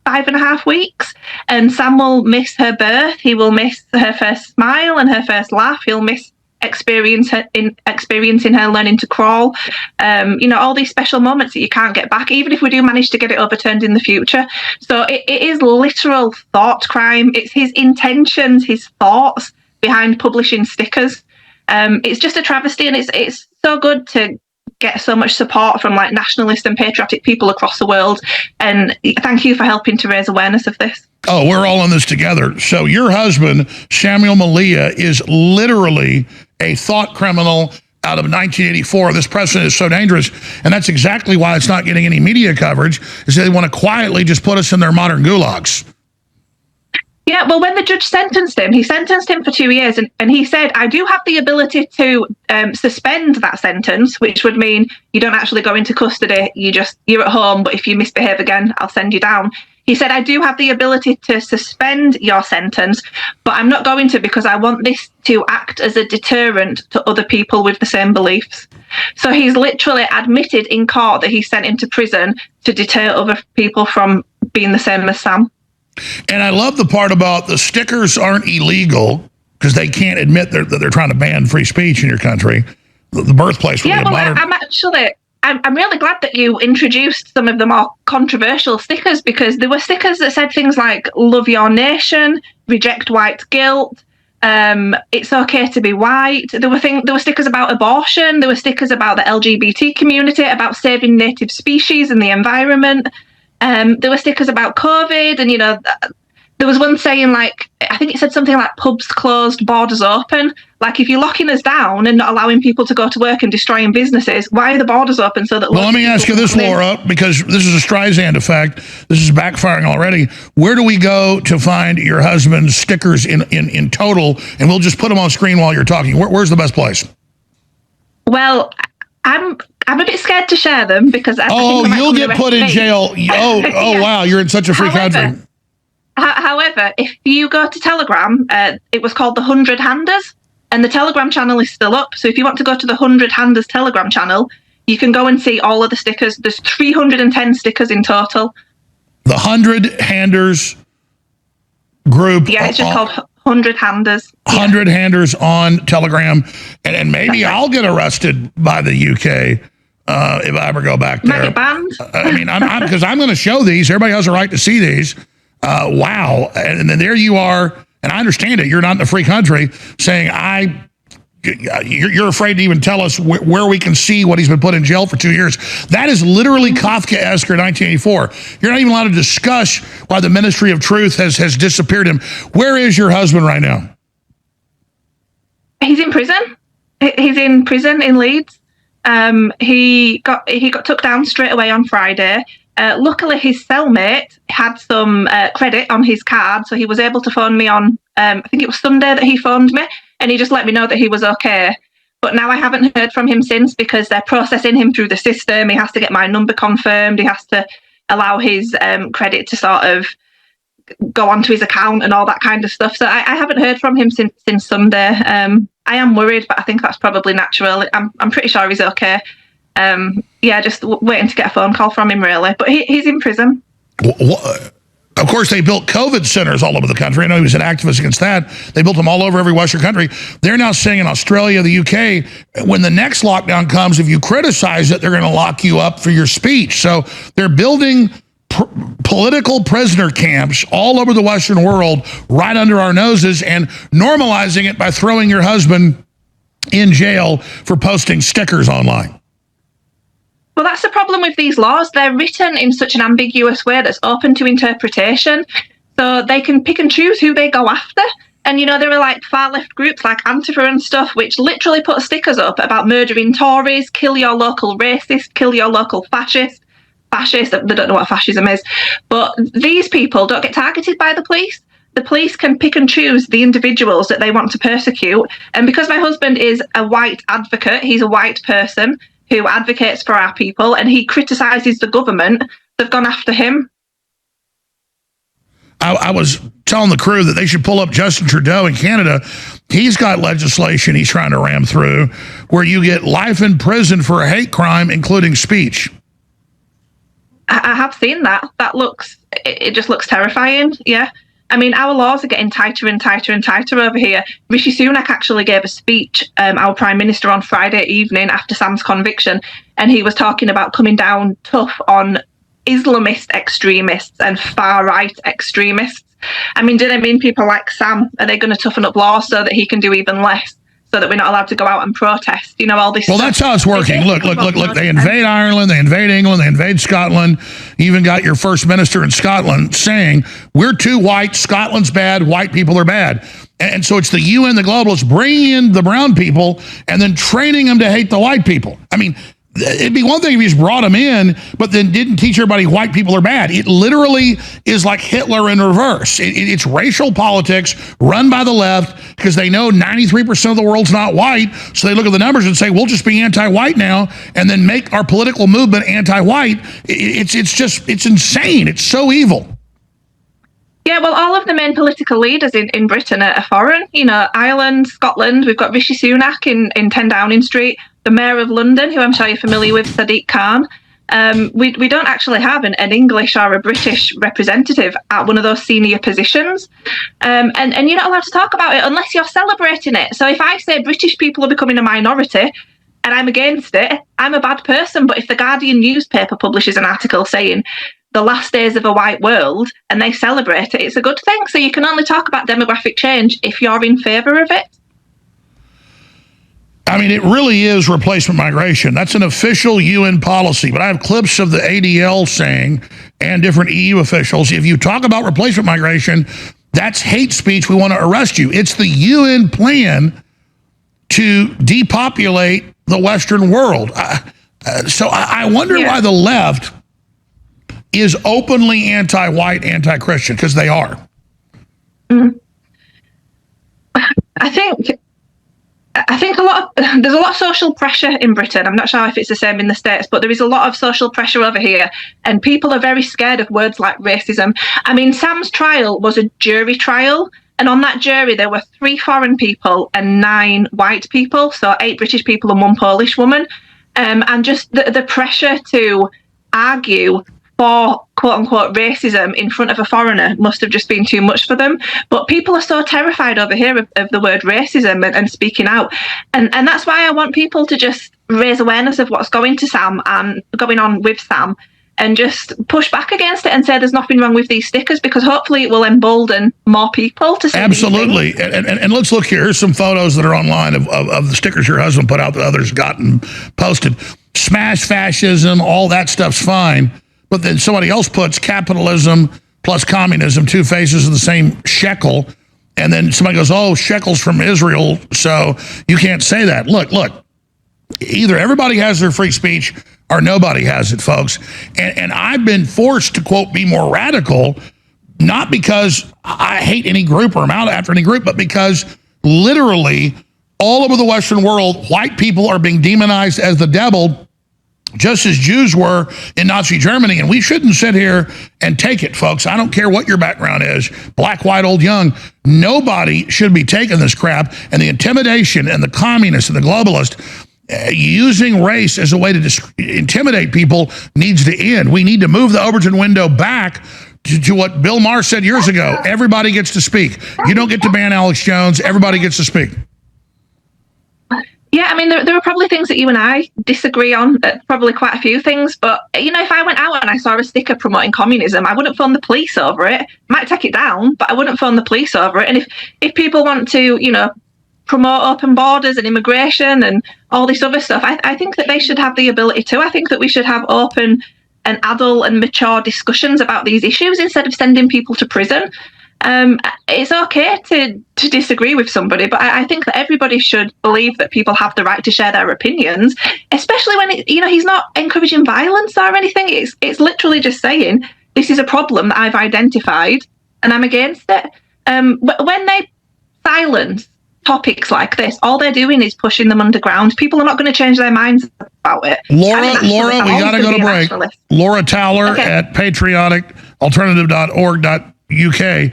5.5 weeks. And Sam will miss her birth. He will miss her first smile and her first laugh. He'll miss experiencing her learning to crawl. You know, all these special moments that you can't get back, even if we do manage to get it overturned in the future. So it is literal thought crime. It's his intentions, his thoughts behind publishing stickers. It's just a travesty, and it's so good to get so much support from like nationalist and patriotic people across the world. And thank you for helping to raise awareness of this. Oh, we're all in this together. So your husband, Samuel Malia, is literally a thought criminal out of 1984. This precedent is so dangerous, and that's exactly why it's not getting any media coverage, is they want to quietly just put us in their modern gulags. Yeah, well, when the judge sentenced him, he sentenced him for 2 years, and he said, I do have the ability to suspend that sentence, which would mean you don't actually go into custody, you're at home, but if you misbehave again, I'll send you down. He said, I do have the ability to suspend your sentence, but I'm not going to, because I want this to act as a deterrent to other people with the same beliefs. So he's literally admitted in court that he sent him to prison to deter other people from being the same as Sam. And I love the part about the stickers aren't illegal because they can't admit that they're trying to ban free speech in your country, the birthplace. Yeah, well, I'm really glad that you introduced some of the more controversial stickers, because there were stickers that said things like love your nation, reject white guilt, it's okay to be white. There were stickers about abortion, there were stickers about the LGBT community, about saving native species and the environment. There were stickers about COVID, and, you know, there was one saying, like, I think it said something like pubs closed, borders open. Like, if you're locking us down and not allowing people to go to work and destroying businesses, why are the borders open so that... Well, let me ask you this, Laura, because this is a Streisand effect. This is backfiring already. Where do we go to find your husband's stickers in total? And we'll just put them on screen while you're talking. Where's the best place? Well, I'm a bit scared to share them because I think you'll get put in jail. Yeah. Wow, you're in such a free country. However, if you go to Telegram, it was called the 100 Handers, and the Telegram channel is still up. So if you want to go to the 100 Handers Telegram channel, you can go and see all of the stickers. There's 310 stickers in total. The 100 Handers group. Yeah, it's just called 100 Handers. 100 Handers on Telegram, and maybe I'll get arrested by the UK if I ever go back there. Might get banned. I mean, because I'm going to show these. Everybody has a right to see these. Wow. And then there you are, and I understand it. You're not in a free country saying you're afraid to even tell us where we can see what he's been put in jail for 2 years. That is literally Kafkaesque in 1984. You're not even allowed to discuss why the Ministry of Truth has disappeared him. Where is your husband right now? He's in prison. He's in prison in Leeds. He got took down straight away on Friday. Luckily, his cellmate had some credit on his card, so he was able to phone me on, I think it was Sunday that he phoned me, and he just let me know that he was okay. But now I haven't heard from him since because they're processing him through the system. He has to get my number confirmed. He has to allow his credit to sort of go onto his account and all that kind of stuff. So I haven't heard from him since Sunday. I am worried, but I think that's probably natural. I'm pretty sure he's okay. Just waiting to get a phone call from him, really. But he's in prison. Of course, they built COVID centers all over the country. I know he was an activist against that. They built them all over every Western country. They're now saying in Australia, the UK, when the next lockdown comes, if you criticize it, they're going to lock you up for your speech. So they're building political prisoner camps all over the Western world right under our noses and normalizing it by throwing your husband in jail for posting stickers online. Well, that's the problem with these laws. They're written in such an ambiguous way that's open to interpretation. So they can pick and choose who they go after. And, there are like far left groups like Antifa and stuff, which literally put stickers up about murdering Tories, kill your local racist, kill your local fascist, they don't know what fascism is. But these people don't get targeted by the police. The police can pick and choose the individuals that they want to persecute. And because my husband is a white advocate, he's a white person who advocates for our people, and he criticises the government, they've gone after him. I was telling the crew that they should pull up Justin Trudeau in Canada. He's got legislation he's trying to ram through where you get life in prison for a hate crime, including speech. I have seen that. It just looks terrifying. Yeah. I mean, our laws are getting tighter and tighter and tighter over here. Rishi Sunak actually gave a speech, our Prime Minister, on Friday evening after Sam's conviction, and he was talking about coming down tough on Islamist extremists and far-right extremists. I mean, do they mean people like Sam? Are they going to toughen up laws so that he can do even less, so that we're not allowed to go out and protest? All this. Well, that's how it's working. Look. They invade Ireland, they invade England, they invade Scotland. You even got your First Minister in Scotland saying, we're too white, Scotland's bad, white people are bad. And so it's the UN, the globalists, bringing in the brown people and then training them to hate the white people. I mean, it'd be one thing if you just brought them in, but then didn't teach everybody white people are bad. It literally is like Hitler in reverse. It's racial politics run by the left because they know 93% of the world's not white. So they look at the numbers and say, we'll just be anti-white now and then make our political movement anti-white. It's insane. It's so evil. Yeah, well, all of the main political leaders in Britain are foreign. Ireland, Scotland, we've got Rishi Sunak in 10 Downing Street, the Mayor of London, who I'm sure you're familiar with, Sadiq Khan. We don't actually have an English or a British representative at one of those senior positions. And you're not allowed to talk about it unless you're celebrating it. So if I say British people are becoming a minority and I'm against it, I'm a bad person. But if the Guardian newspaper publishes an article saying the last days of a white world and they celebrate it, it's a good thing. So you can only talk about demographic change if you're in favour of it. I mean, it really is replacement migration. That's an official UN policy. But I have clips of the ADL saying, and different EU officials, if you talk about replacement migration, that's hate speech. We want to arrest you. It's the UN plan to depopulate the Western world. So I wonder why the left is openly anti-white, anti-Christian, because they are. I think there's a lot of social pressure in Britain. I'm not sure if it's the same in the States, but there is a lot of social pressure over here, and people are very scared of words like racism. I mean, Sam's trial was a jury trial, and on that jury there were 3 foreign people and 9 white people, so 8 British people and 1 Polish woman, and just the pressure to argue for quote-unquote racism in front of a foreigner must have just been too much for them. But people are so terrified over here of the word racism and speaking out. And that's why I want people to just raise awareness of what's going on with Sam and just push back against it and say there's nothing wrong with these stickers, because hopefully it will embolden more people to say absolutely. And let's look here. Here's some photos that are online of the stickers your husband put out that others gotten posted. Smash fascism, all that stuff's fine. But then somebody else puts capitalism plus communism, 2 faces of the same shekel. And then somebody goes, oh, shekel's from Israel, so you can't say that. Look, either everybody has their free speech or nobody has it, folks. And I've been forced to, quote, be more radical, not because I hate any group or I'm out after any group, but because literally all over the Western world, white people are being demonized as the devil, just as Jews were in Nazi Germany. And we shouldn't sit here and take it, folks. I don't care what your background is, black, white, old, young. Nobody should be taking this crap. And the intimidation and the communists and the globalists using race as a way to intimidate people needs to end. We need to move the Overton window back to what Bill Maher said years ago. Everybody gets to speak. You don't get to ban Alex Jones. Everybody gets to speak. Yeah, I mean, there are probably things that you and I disagree on, probably quite a few things. But, if I went out and I saw a sticker promoting communism, I wouldn't phone the police over it. Might take it down, but I wouldn't phone the police over it. And if people want to, promote open borders and immigration and all this other stuff, I think that they should have the ability to. I think that we should have open and adult and mature discussions about these issues instead of sending people to prison. it's okay to disagree with somebody, but I think that everybody should believe that people have the right to share their opinions, especially when he's not encouraging violence or anything. It's literally just saying this is a problem that I've identified and I'm against it. When they silence topics like this, all they're doing is pushing them underground. People are not going to change their minds about it. Laura, we got to go to break. Laura Towler at patrioticalternative.org.uk.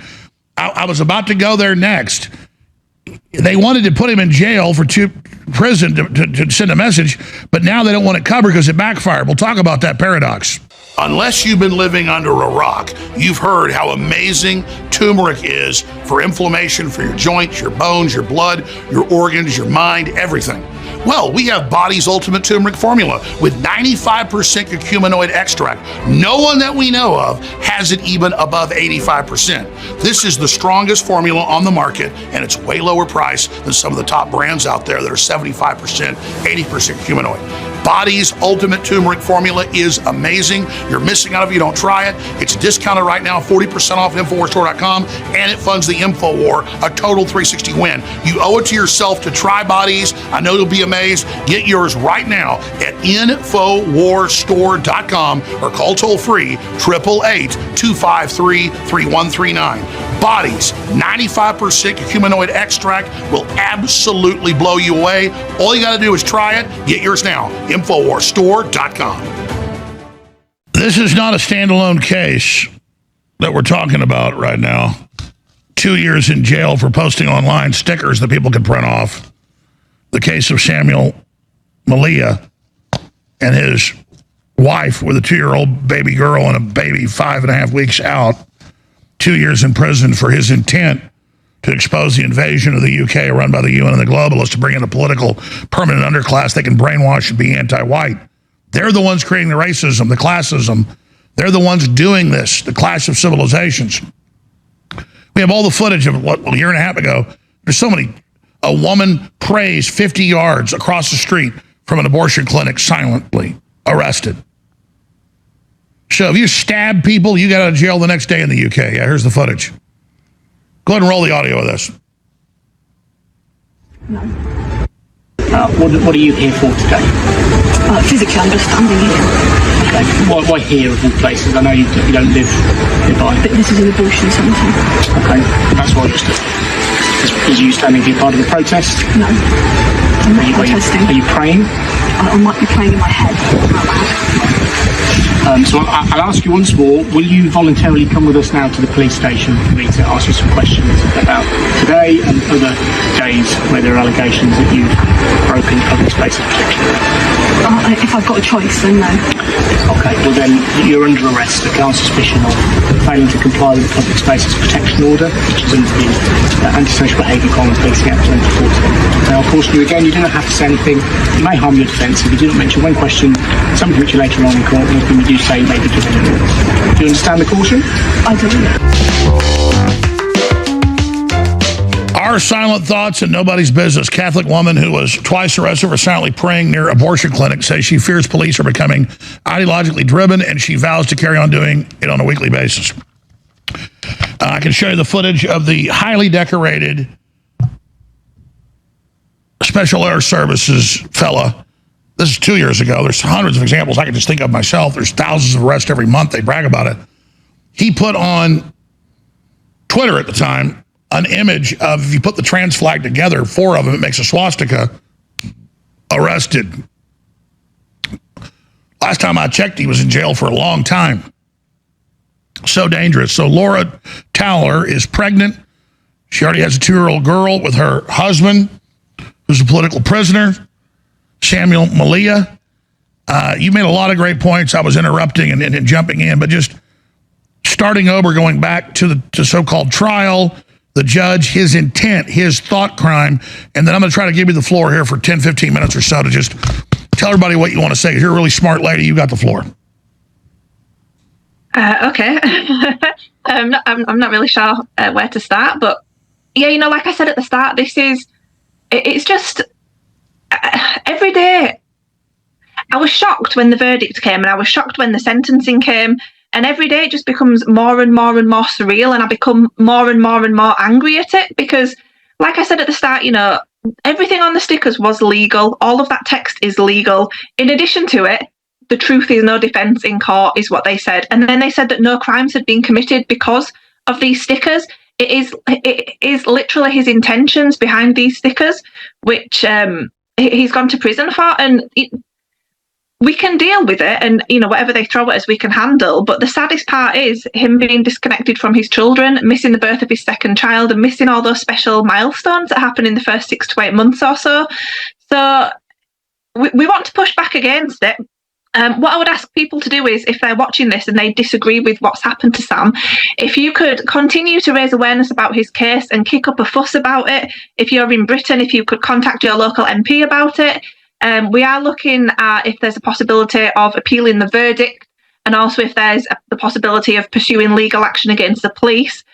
I was about to go there next. They wanted to put him in jail for prison to send a message, but now they don't want it covered because it backfired. We'll talk about that paradox. Unless you've been living under a rock, you've heard how amazing turmeric is for inflammation, for your joints, your bones, your blood, your organs, your mind, everything. Well, we have Body's Ultimate Turmeric Formula with 95% curcuminoid extract. No one that we know of has it even above 85%. This is the strongest formula on the market, and it's way lower price than some of the top brands out there that are 75%, 80% curcuminoid. Body's Ultimate Turmeric Formula is amazing. You're missing out if you don't try it. It's discounted right now, 40% off InfoWarsStore.com, and it funds the InfoWar, a total 360 win. You owe it to yourself to try Body's. I know you'll be amazed. Get yours right now at InfoWarsStore.com or call toll-free 888-253-3139. Body's 95% curcuminoid extract will absolutely blow you away. All you got to do is try it. Get yours now. InfoWarsStore.com. This is not a standalone case that we're talking about right now. 2 years in jail for posting online stickers that people can print off. The case of Samuel Malia and his wife with a 2-year-old baby girl and a baby 5.5 weeks out. 2 years in prison for his intent to expose the invasion of the UK run by the UN and the globalists to bring in a political permanent underclass they can brainwash and be anti-white. They're the ones creating the racism, the classism. They're the ones doing this, the clash of civilizations. We have all the footage of a year and a half ago. There's so many. A woman prays 50 yards across the street from an abortion clinic silently arrested. So if you stab people, you get out of jail the next day in the UK. Yeah, here's the footage. Go ahead and roll the audio of this. No. What are you here for today? Physically, I'm just standing here. Okay. Why here of all places? I know you don't live nearby. But this is an abortion centre. Okay. That's why you're stood. Is you standing here part of the protest? No. I'm not protesting. Are you praying? I might be praying in my head. So I'll ask you once more, will you voluntarily come with us now to the police station for me to ask you some questions about today and other days where there are allegations that you've broken public space protection? If I've got a choice, then no. Okay, well then you're under arrest on suspicion of failing to comply with the Public Spaces Protection Order, which is under the Antisocial Behaviour Crime and Policing Act 2014. Now, of course, you don't have to say anything. It may harm your defence if you do not mention one question, something which you later on in court, anything you do say may be given. Do you understand the caution? I do. Our silent thoughts and nobody's business. Catholic woman who was twice arrested for silently praying near abortion clinic says she fears police are becoming ideologically driven and she vows to carry on doing it on a weekly basis. I can show you the footage of the highly decorated Special Air Services fella. This is 2 years ago. There's hundreds of examples I can just think of myself. There's thousands of arrests every month. They brag about it. He put on Twitter at the time an image of, if you put the trans flag together, 4 of them, it makes a swastika, arrested. Last time I checked, he was in jail for a long time. So dangerous. So Laura Towler is pregnant. She already has a 2-year-old girl with her husband, who's a political prisoner, Samuel Malia. You made a lot of great points. I was interrupting and jumping in, but just starting over, going back to the so-called trial, the judge, his intent, his thought crime, and then I'm going to try to give you the floor here for 10, 15 minutes or so to just tell everybody what you want to say. You're a really smart lady. You got the floor. Okay. I'm not really sure where to start, but yeah, like I said at the start, it's just every day. I was shocked when the verdict came and I was shocked when the sentencing came. And every day it just becomes more and more and more surreal, and I become more and more angry at it because, like I said at the start, you know, everything on the stickers was legal. All of that text is legal. In addition to it, the truth is no defence in court is what they said. And then they said that no crimes had been committed because of these stickers. It is literally his intentions behind these stickers, which he's gone to prison for. And we can deal with it, and you know, whatever they throw at us we can handle. But the saddest part is him being disconnected from his children, missing the birth of his second child, and missing all those special milestones that happen in the first 6 to 8 months or so. So we want to push back against it. What I would ask people to do is, if they're watching this and they disagree with what's happened to Sam, if you could continue to raise awareness about his case and kick up a fuss about it. If you're in Britain, if you could contact your local MP about it. We are looking at if there's a possibility of appealing the verdict, and also if there's the possibility of pursuing legal action against the police.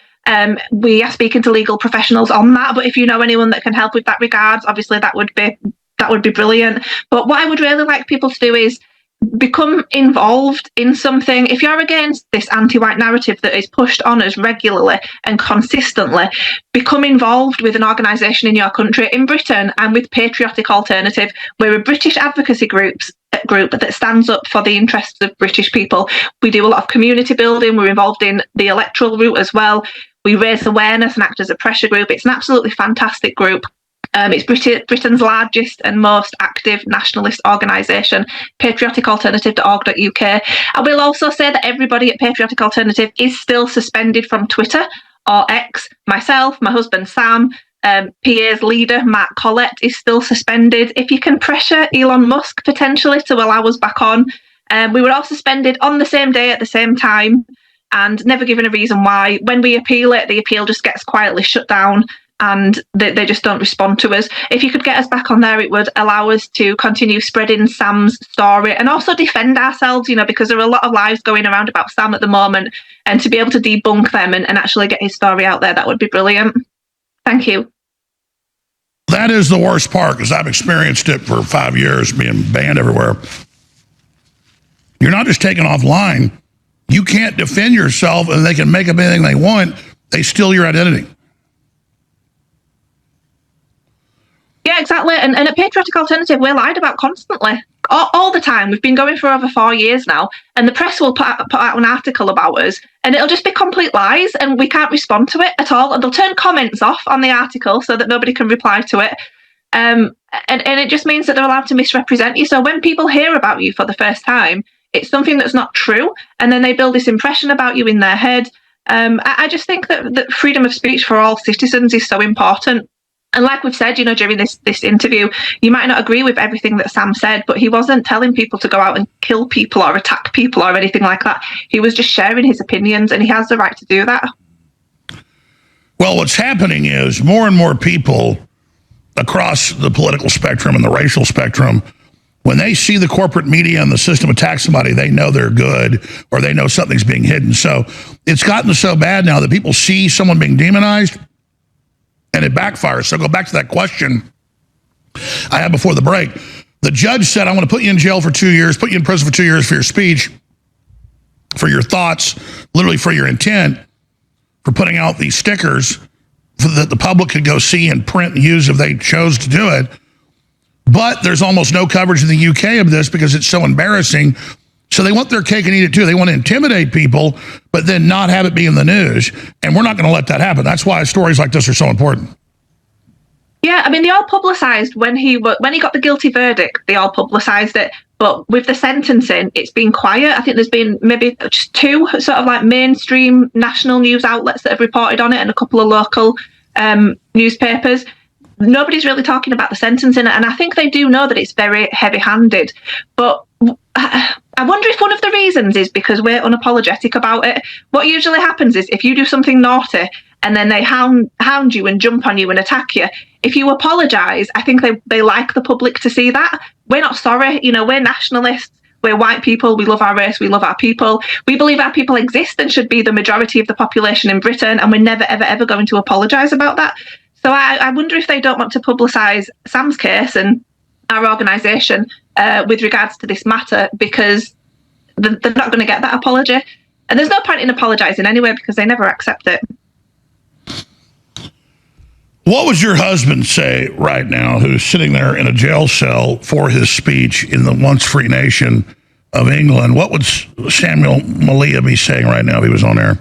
We are speaking to legal professionals on that, but if you know anyone that can help with that regards, obviously that would be brilliant. But what I would really like people to do is become involved in something. If you're against this anti-white narrative that is pushed on us regularly and consistently, become involved with an organisation in your country. In Britain, I'm with Patriotic Alternative. We're a British advocacy group that stands up for the interests of British people. We do a lot of community building. We're involved in the electoral route as well. We raise awareness and act as a pressure group. It's an absolutely fantastic group. It's Britain's largest and most active nationalist organisation, patrioticalternative.org.uk. I will also say that everybody at Patriotic Alternative is still suspended from Twitter or X. Myself, my husband Sam, PA's leader, Matt Collett, is still suspended. If you can pressure Elon Musk potentially to allow us back on. We were all suspended on the same day at the same time and never given a reason why. When we appeal it, the appeal just gets quietly shut down, and they just don't respond to us. If you could get us back on there, it would allow us to continue spreading Sam's story and also defend ourselves, you know, because there are a lot of lies going around about Sam at the moment, and to be able to debunk them and actually get his story out there, that would be brilliant. Thank you. That is the worst part, because I've experienced it for 5 years, being banned everywhere. You're not just taken offline. You can't defend yourself, and they can make up anything they want. They steal your identity. Yeah, exactly. And at Patriotic Alternative, we're lied about constantly, all the time. We've been going for over 4 years now, and the press will put out an article about us, and it'll just be complete lies, and we can't respond to it at all. And they'll turn comments off on the article so that nobody can reply to it. And it just means that they're allowed to misrepresent you. So when people hear about you for the first time, it's something that's not true, and then they build this impression about you in their head. I just think that freedom of speech for all citizens is so important. And like we've said, you know, during this interview, you might not agree with everything that Sam said, but he wasn't telling people to go out and kill people or attack people or anything like that. He was just sharing his opinions, and he has the right to do that. Well, what's happening is more and more people across the political spectrum and the racial spectrum, when they see the corporate media and the system attack somebody, they know they're good, or they know something's being hidden. So it's gotten so bad now that people see someone being demonized, and it backfires. So go back to that question I had before the break. The judge said, I want to put you in jail for 2 years, put you in prison for 2 years for your speech, for your thoughts, literally for your intent, for putting out these stickers that the public could go see and print and use if they chose to do it. But there's almost no coverage in the UK of this because it's so embarrassing. So they want their cake and eat it too. They want to intimidate people, but then not have it be in the news. And we're not going to let that happen. That's why stories like this are so important. Yeah, I mean, they all publicised when he got the guilty verdict, they all publicised it. But with the sentencing, it's been quiet. I think there's been maybe just 2 sort of like mainstream national news outlets that have reported on it, and a couple of local newspapers. Nobody's really talking about the sentencing, and I think they do know that it's very heavy-handed. But I wonder if one of the reasons is because we're unapologetic about it. What usually happens is if you do something naughty and then they hound you and jump on you and attack you, if you apologise, I think they like the public to see that. We're not sorry. You know, we're nationalists. We're white people. We love our race. We love our people. We believe our people exist and should be the majority of the population in Britain, and we're never, ever, ever going to apologise about that. So I wonder if they don't want to publicise Sam's case and our organisation with regards to this matter, because they're not going to get that apology. And there's no point in apologising anyway because they never accept it. What would your husband say right now, who's sitting there in a jail cell for his speech in the once free nation of England? What would Samuel Malia be saying right now if he was on air?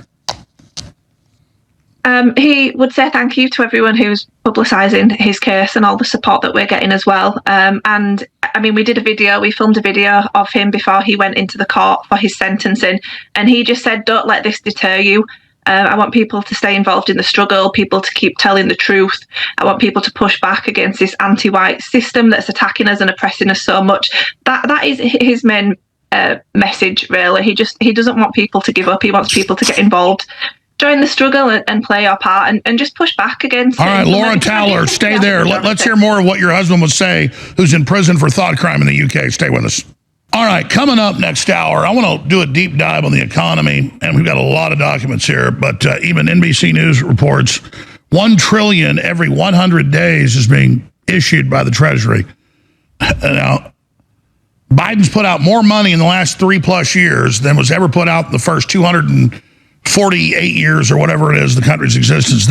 He would say thank you to everyone who's publicising his case and all the support that we're getting as well. And I mean, we filmed a video of him before he went into the court for his sentencing. And he just said, don't let this deter you. I want people to stay involved in the struggle, people to keep telling the truth. I want people to push back against this anti-white system that's attacking us and oppressing us so much. That is his main message, really. He doesn't want people to give up. He wants people to get involved, join the struggle and play your part and just push back against All right, Laura Towler, stay there. Let's hear more of what your husband would say, who's in prison for thought crime in the UK. Stay with us. All right, coming up next hour, I want to do a deep dive on the economy, and we've got a lot of documents here, but even NBC News reports $1 trillion every 100 days is being issued by the Treasury. Now, Biden's put out more money in the last 3+ years than was ever put out in the first 248 years or whatever it is, the country's existence.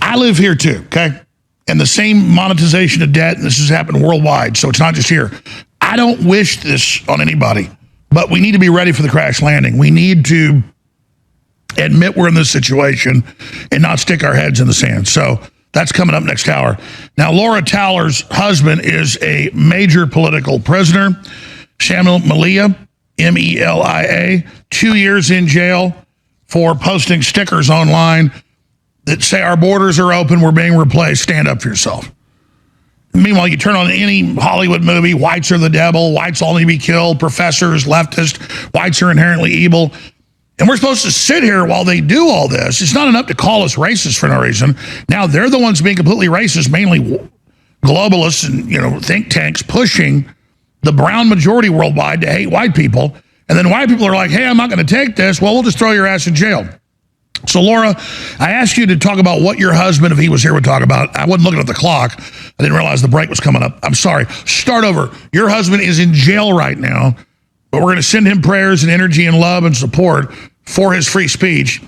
I live here too, okay? And the same monetization of debt, and this has happened worldwide, so it's not just here. I don't wish this on anybody, but we need to be ready for the crash landing. We need to admit we're in this situation and not stick our heads in the sand. So that's coming up next hour. Now, Laura Towler's husband is a major political prisoner, Samuel Malia, M-E-L-I-A, 2 years in jail for posting stickers online that say our borders are open, we're being replaced, stand up for yourself. Meanwhile, you turn on any Hollywood movie, whites are the devil, whites all need to be killed, professors, leftist, whites are inherently evil. And we're supposed to sit here while they do all this. It's not enough to call us racist for no reason. Now they're the ones being completely racist, mainly globalists and think tanks pushing the brown majority worldwide to hate white people. And then white people are like, hey, I'm not going to take this. Well, we'll just throw your ass in jail. So, Laura, I asked you to talk about what your husband, if he was here, would talk about. I wasn't looking at the clock. I didn't realize the break was coming up. I'm sorry. Start over. Your husband is in jail right now, but we're going to send him prayers and energy and love and support for his free speech.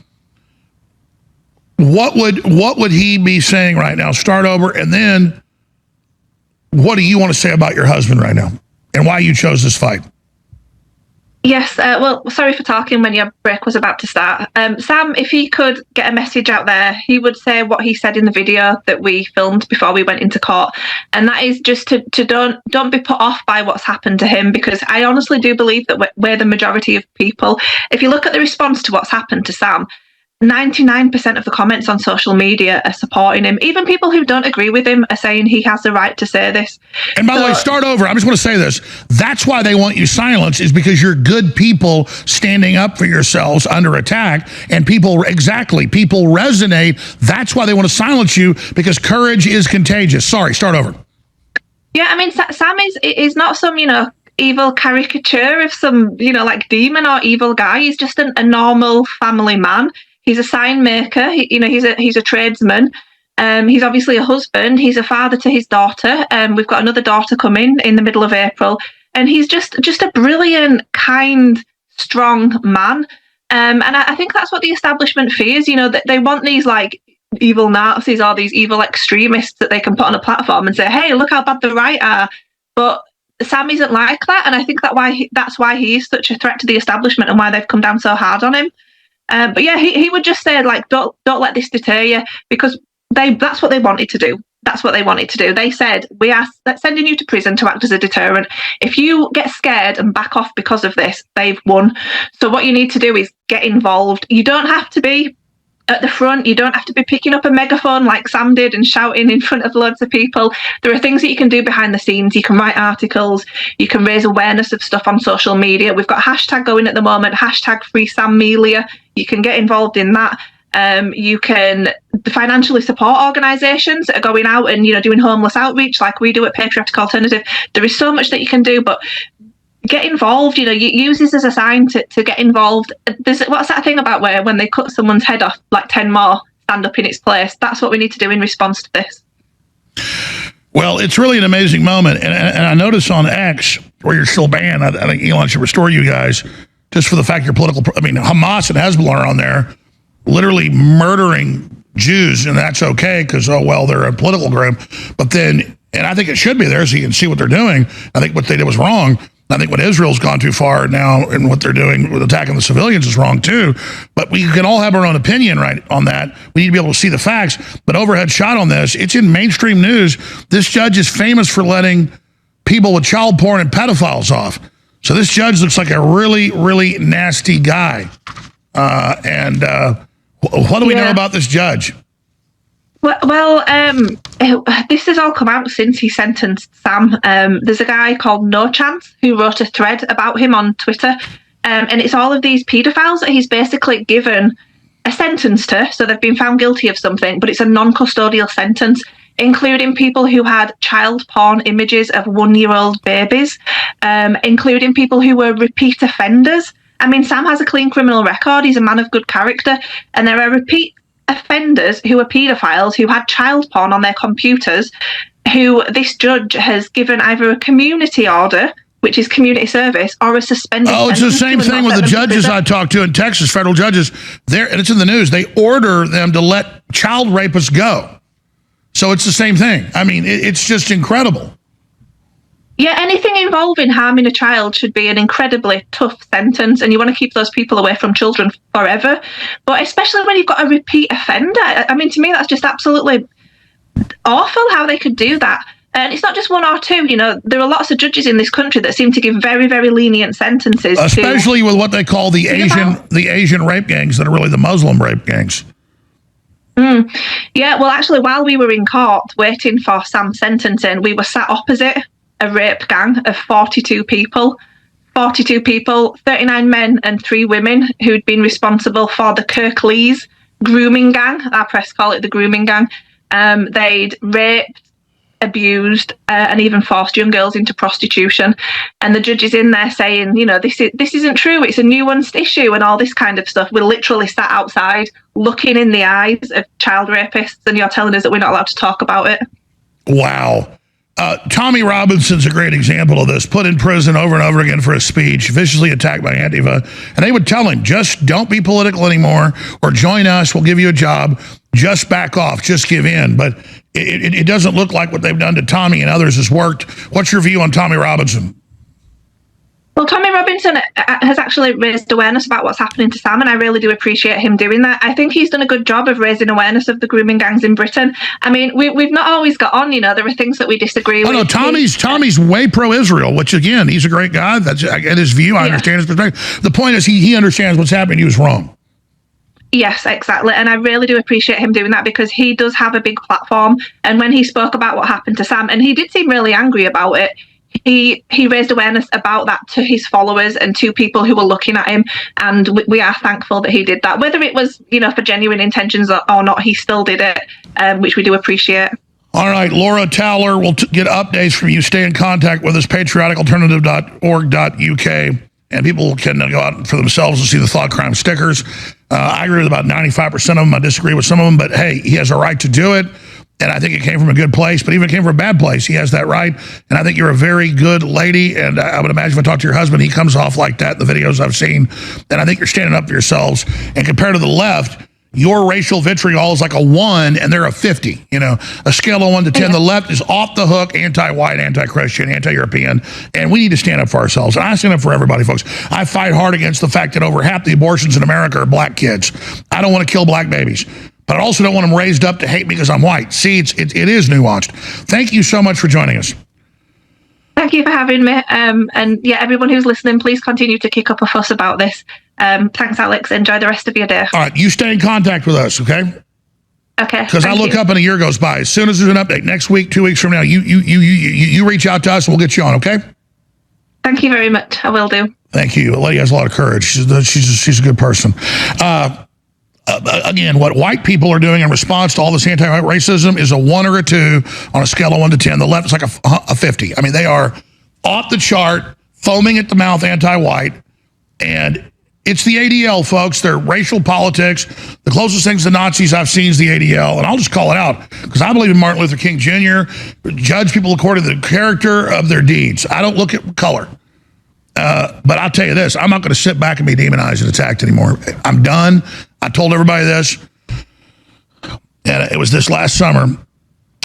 What would he be saying right now? Start over, and then what do you want to say about your husband right now and why you chose this fight? Yes, well, sorry for talking when your break was about to start. Sam, if he could get a message out there, he would say what he said in the video that we filmed before we went into court. And that is just to don't be put off by what's happened to him, because I honestly do believe that we're the majority of people. If you look at the response to what's happened to Sam, 99% of the comments on social media are supporting him. Even people who don't agree with him are saying he has the right to say this. And by the way, start over. I just want to say this. That's why they want you silenced, is because you're good people standing up for yourselves under attack. And people resonate. That's why they want to silence you, because courage is contagious. Sorry, start over. Yeah, I mean, Sam is not some, evil caricature of some, like demon or evil guy. He's just a normal family man. He's a sign maker. He's a tradesman. He's obviously a husband. He's a father to his daughter. We've got another daughter coming in the middle of April. And he's just a brilliant, kind, strong man. And I think that's what the establishment fears. That they want these like evil Nazis or these evil extremists that they can put on a platform and say, hey, look how bad the right are. But Sam isn't like that. And I think that's why he is such a threat to the establishment and why they've come down so hard on him. But yeah, he would just say, like, don't let this deter you, because that's what they wanted to do. That's what they wanted to do. They said, we are sending you to prison to act as a deterrent. If you get scared and back off because of this, they've won. So what you need to do is get involved. You don't have to be at the front. You don't have to be picking up a megaphone like Sam did and shouting in front of loads of people. There are things that you can do behind the scenes. You can write articles. You can raise awareness of stuff on social media. We've got a hashtag going at the moment, #FreeSamMelia. You can get involved in that. You can financially support organisations that are going out and doing homeless outreach like we do at Patriotic Alternative. There is so much that you can do, but get involved. Use this as a sign to get involved. What's that thing about where when they cut someone's head off, like 10 more stand up in its place? That's what we need to do in response to this. Well, it's really an amazing moment. And I notice on X, where you're still banned, I think Elon should restore you guys just for the fact you're political. I mean, Hamas and Hezbollah are on there literally murdering Jews, and that's okay because, oh, well, they're a political group. But then, and I think it should be there so you can see what they're doing. I think what they did was wrong. I think what Israel's gone too far now and what they're doing with attacking the civilians is wrong too. But we can all have our own opinion right on that. We need to be able to see the facts. But overhead shot on this, it's in mainstream news. This judge is famous for letting people with child porn and pedophiles off. So this judge looks like a really, really nasty guy. What do we know about this judge? Well, this has all come out since he sentenced Sam. There's a guy called No Chance who wrote a thread about him on Twitter, and it's all of these paedophiles that he's basically given a sentence to. So they've been found guilty of something, but it's a non-custodial sentence, including people who had child porn images of 1-year-old babies, including people who were repeat offenders. I mean, Sam has a clean criminal record. He's a man of good character, and there are repeat offenders who are paedophiles who had child porn on their computers, who this judge has given either a community order, which is community service, or a suspended sentence. Oh, it's the same thing with the judges I talked to in Texas, federal judges. And it's in the news. They order them to let child rapists go. So it's the same thing. I mean, it's just incredible. Yeah, anything involving harming a child should be an incredibly tough sentence, and you want to keep those people away from children forever. But especially when you've got a repeat offender. I mean, to me, that's just absolutely awful how they could do that. And it's not just one or two. You know, there are lots of judges in this country that seem to give very, very lenient sentences. Especially with what they call the Asian rape gangs that are really the Muslim rape gangs. Yeah, well, actually, while we were in court waiting for Sam's sentencing, we were sat opposite a rape gang of 42 people, 39 men and 3 women who'd been responsible for the Kirklees grooming gang. Our press call it the grooming gang. They'd raped, abused, and even forced young girls into prostitution. And the judge is in there saying, you know, this isn't true. It's a nuanced issue and all this kind of stuff. We're literally sat outside looking in the eyes of child rapists, and you're telling us that we're not allowed to talk about it. Wow. Tommy Robinson's a great example of this. Put in prison over and over again for a speech, viciously attacked by Antifa. And they would tell him, just don't be political anymore, or join us, we'll give you a job. Just back off, just give in. But it doesn't look like what they've done to Tommy and others has worked. What's your view on Tommy Robinson? Well, Tommy Robinson has actually raised awareness about what's happening to Sam, and I really do appreciate him doing that. I think he's done a good job of raising awareness of the grooming gangs in Britain. I mean, we've not always got on, you know, there are things that we disagree with. No, Tommy's way pro-Israel, which, again, he's a great guy. I get his view. I understand his perspective. The point is he understands what's happening. He was wrong. Yes, exactly. And I really do appreciate him doing that because he does have a big platform. And when he spoke about what happened to Sam, and he did seem really angry about it, he raised awareness about that to his followers and to people who were looking at him, and we are thankful that he did that. Whether it was, you know, for genuine intentions or not, he still did it, which we do appreciate. All right, Laura Towler will get updates from you. Stay in contact with us, patrioticalternative.org.uk, and people can go out for themselves and see the thought crime stickers. I agree with about 95% of them. I disagree with some of them, but hey, he has a right to do it. And I think it came from a good place, but even if it came from a bad place, he has that right. And I think you're a very good lady. And I would imagine if I talk to your husband, he comes off like that in the videos I've seen. And I think you're standing up for yourselves. And compared to the left, your racial vitriol is like a 1 and they're a 50. You know, a scale of 1 to 10. The left is off the hook, anti-white, anti-Christian, anti-European. And we need to stand up for ourselves. And I stand up for everybody, folks. I fight hard against the fact that over half the abortions in America are black kids. I don't want to kill black babies. But I also don't want them raised up to hate me because I'm white. See, it is nuanced. Thank you so much for joining us. Thank you for having me. And yeah, everyone who's listening, please continue to kick up a fuss about this. Thanks, Alex. Enjoy the rest of your day. All right, you stay in contact with us, okay? Okay. Because I look up and a year goes by. As soon as there's an update, next week, 2 weeks from now, you reach out to us and we'll get you on, okay? Thank you very much. I will do. Thank you. The lady has a lot of courage. She's a good person. Again, what white people are doing in response to all this anti-white racism is a 1 or a 2 on a scale of 1 to 10. The left is like a 50. I mean, they are off the chart, foaming at the mouth anti-white. And it's the ADL, folks. They're racial politics. The closest things to Nazis I've seen is the ADL. And I'll just call it out because I believe in Martin Luther King Jr. Judge people according to the character of their deeds. I don't look at color. But I'll tell you this, I'm not going to sit back and be demonized and attacked anymore. I'm done. I told everybody this. And it was this last summer.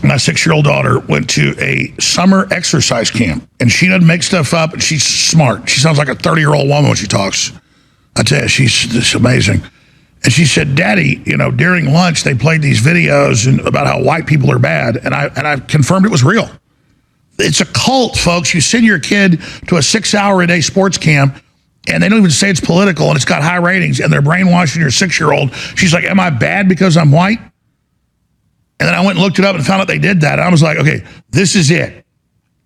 My 6-year-old daughter went to a summer exercise camp. And she doesn't make stuff up. And she's smart. She sounds like a 30-year-old woman when she talks. I tell you, she's just amazing. And she said, Daddy, you know, during lunch, they played these videos about how white people are bad. And I confirmed it was real. It's a cult, folks. You send your kid to a 6-hour-a-day sports camp, and they don't even say it's political, and it's got high ratings, and they're brainwashing your 6-year-old. She's like, am I bad because I'm white? And then I went and looked it up and found out they did that. And I was like, okay, this is it.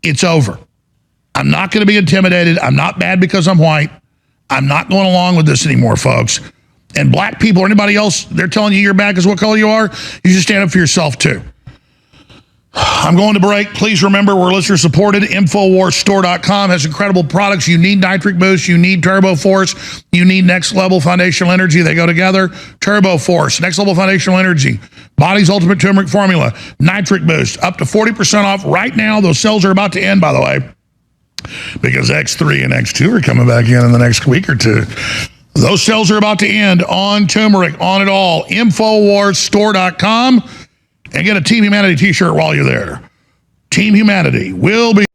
It's over. I'm not going to be intimidated. I'm not bad because I'm white. I'm not going along with this anymore, folks. And black people or anybody else, they're telling you you're bad because what color you are, you should stand up for yourself, too. I'm going to break. Please remember, we're listener supported. InfoWarsStore.com has incredible products. You need Nitric Boost. You need Turbo Force. You need Next Level Foundational Energy. They go together. Turbo Force, Next Level Foundational Energy, Body's Ultimate Turmeric Formula, Nitric Boost, up to 40% off right now. Those sales are about to end, by the way, because X3 and X2 are coming back in the next week or two. Those sales are about to end on turmeric, on it all. InfoWarsStore.com. And get a Team Humanity t-shirt while you're there. Team Humanity will be...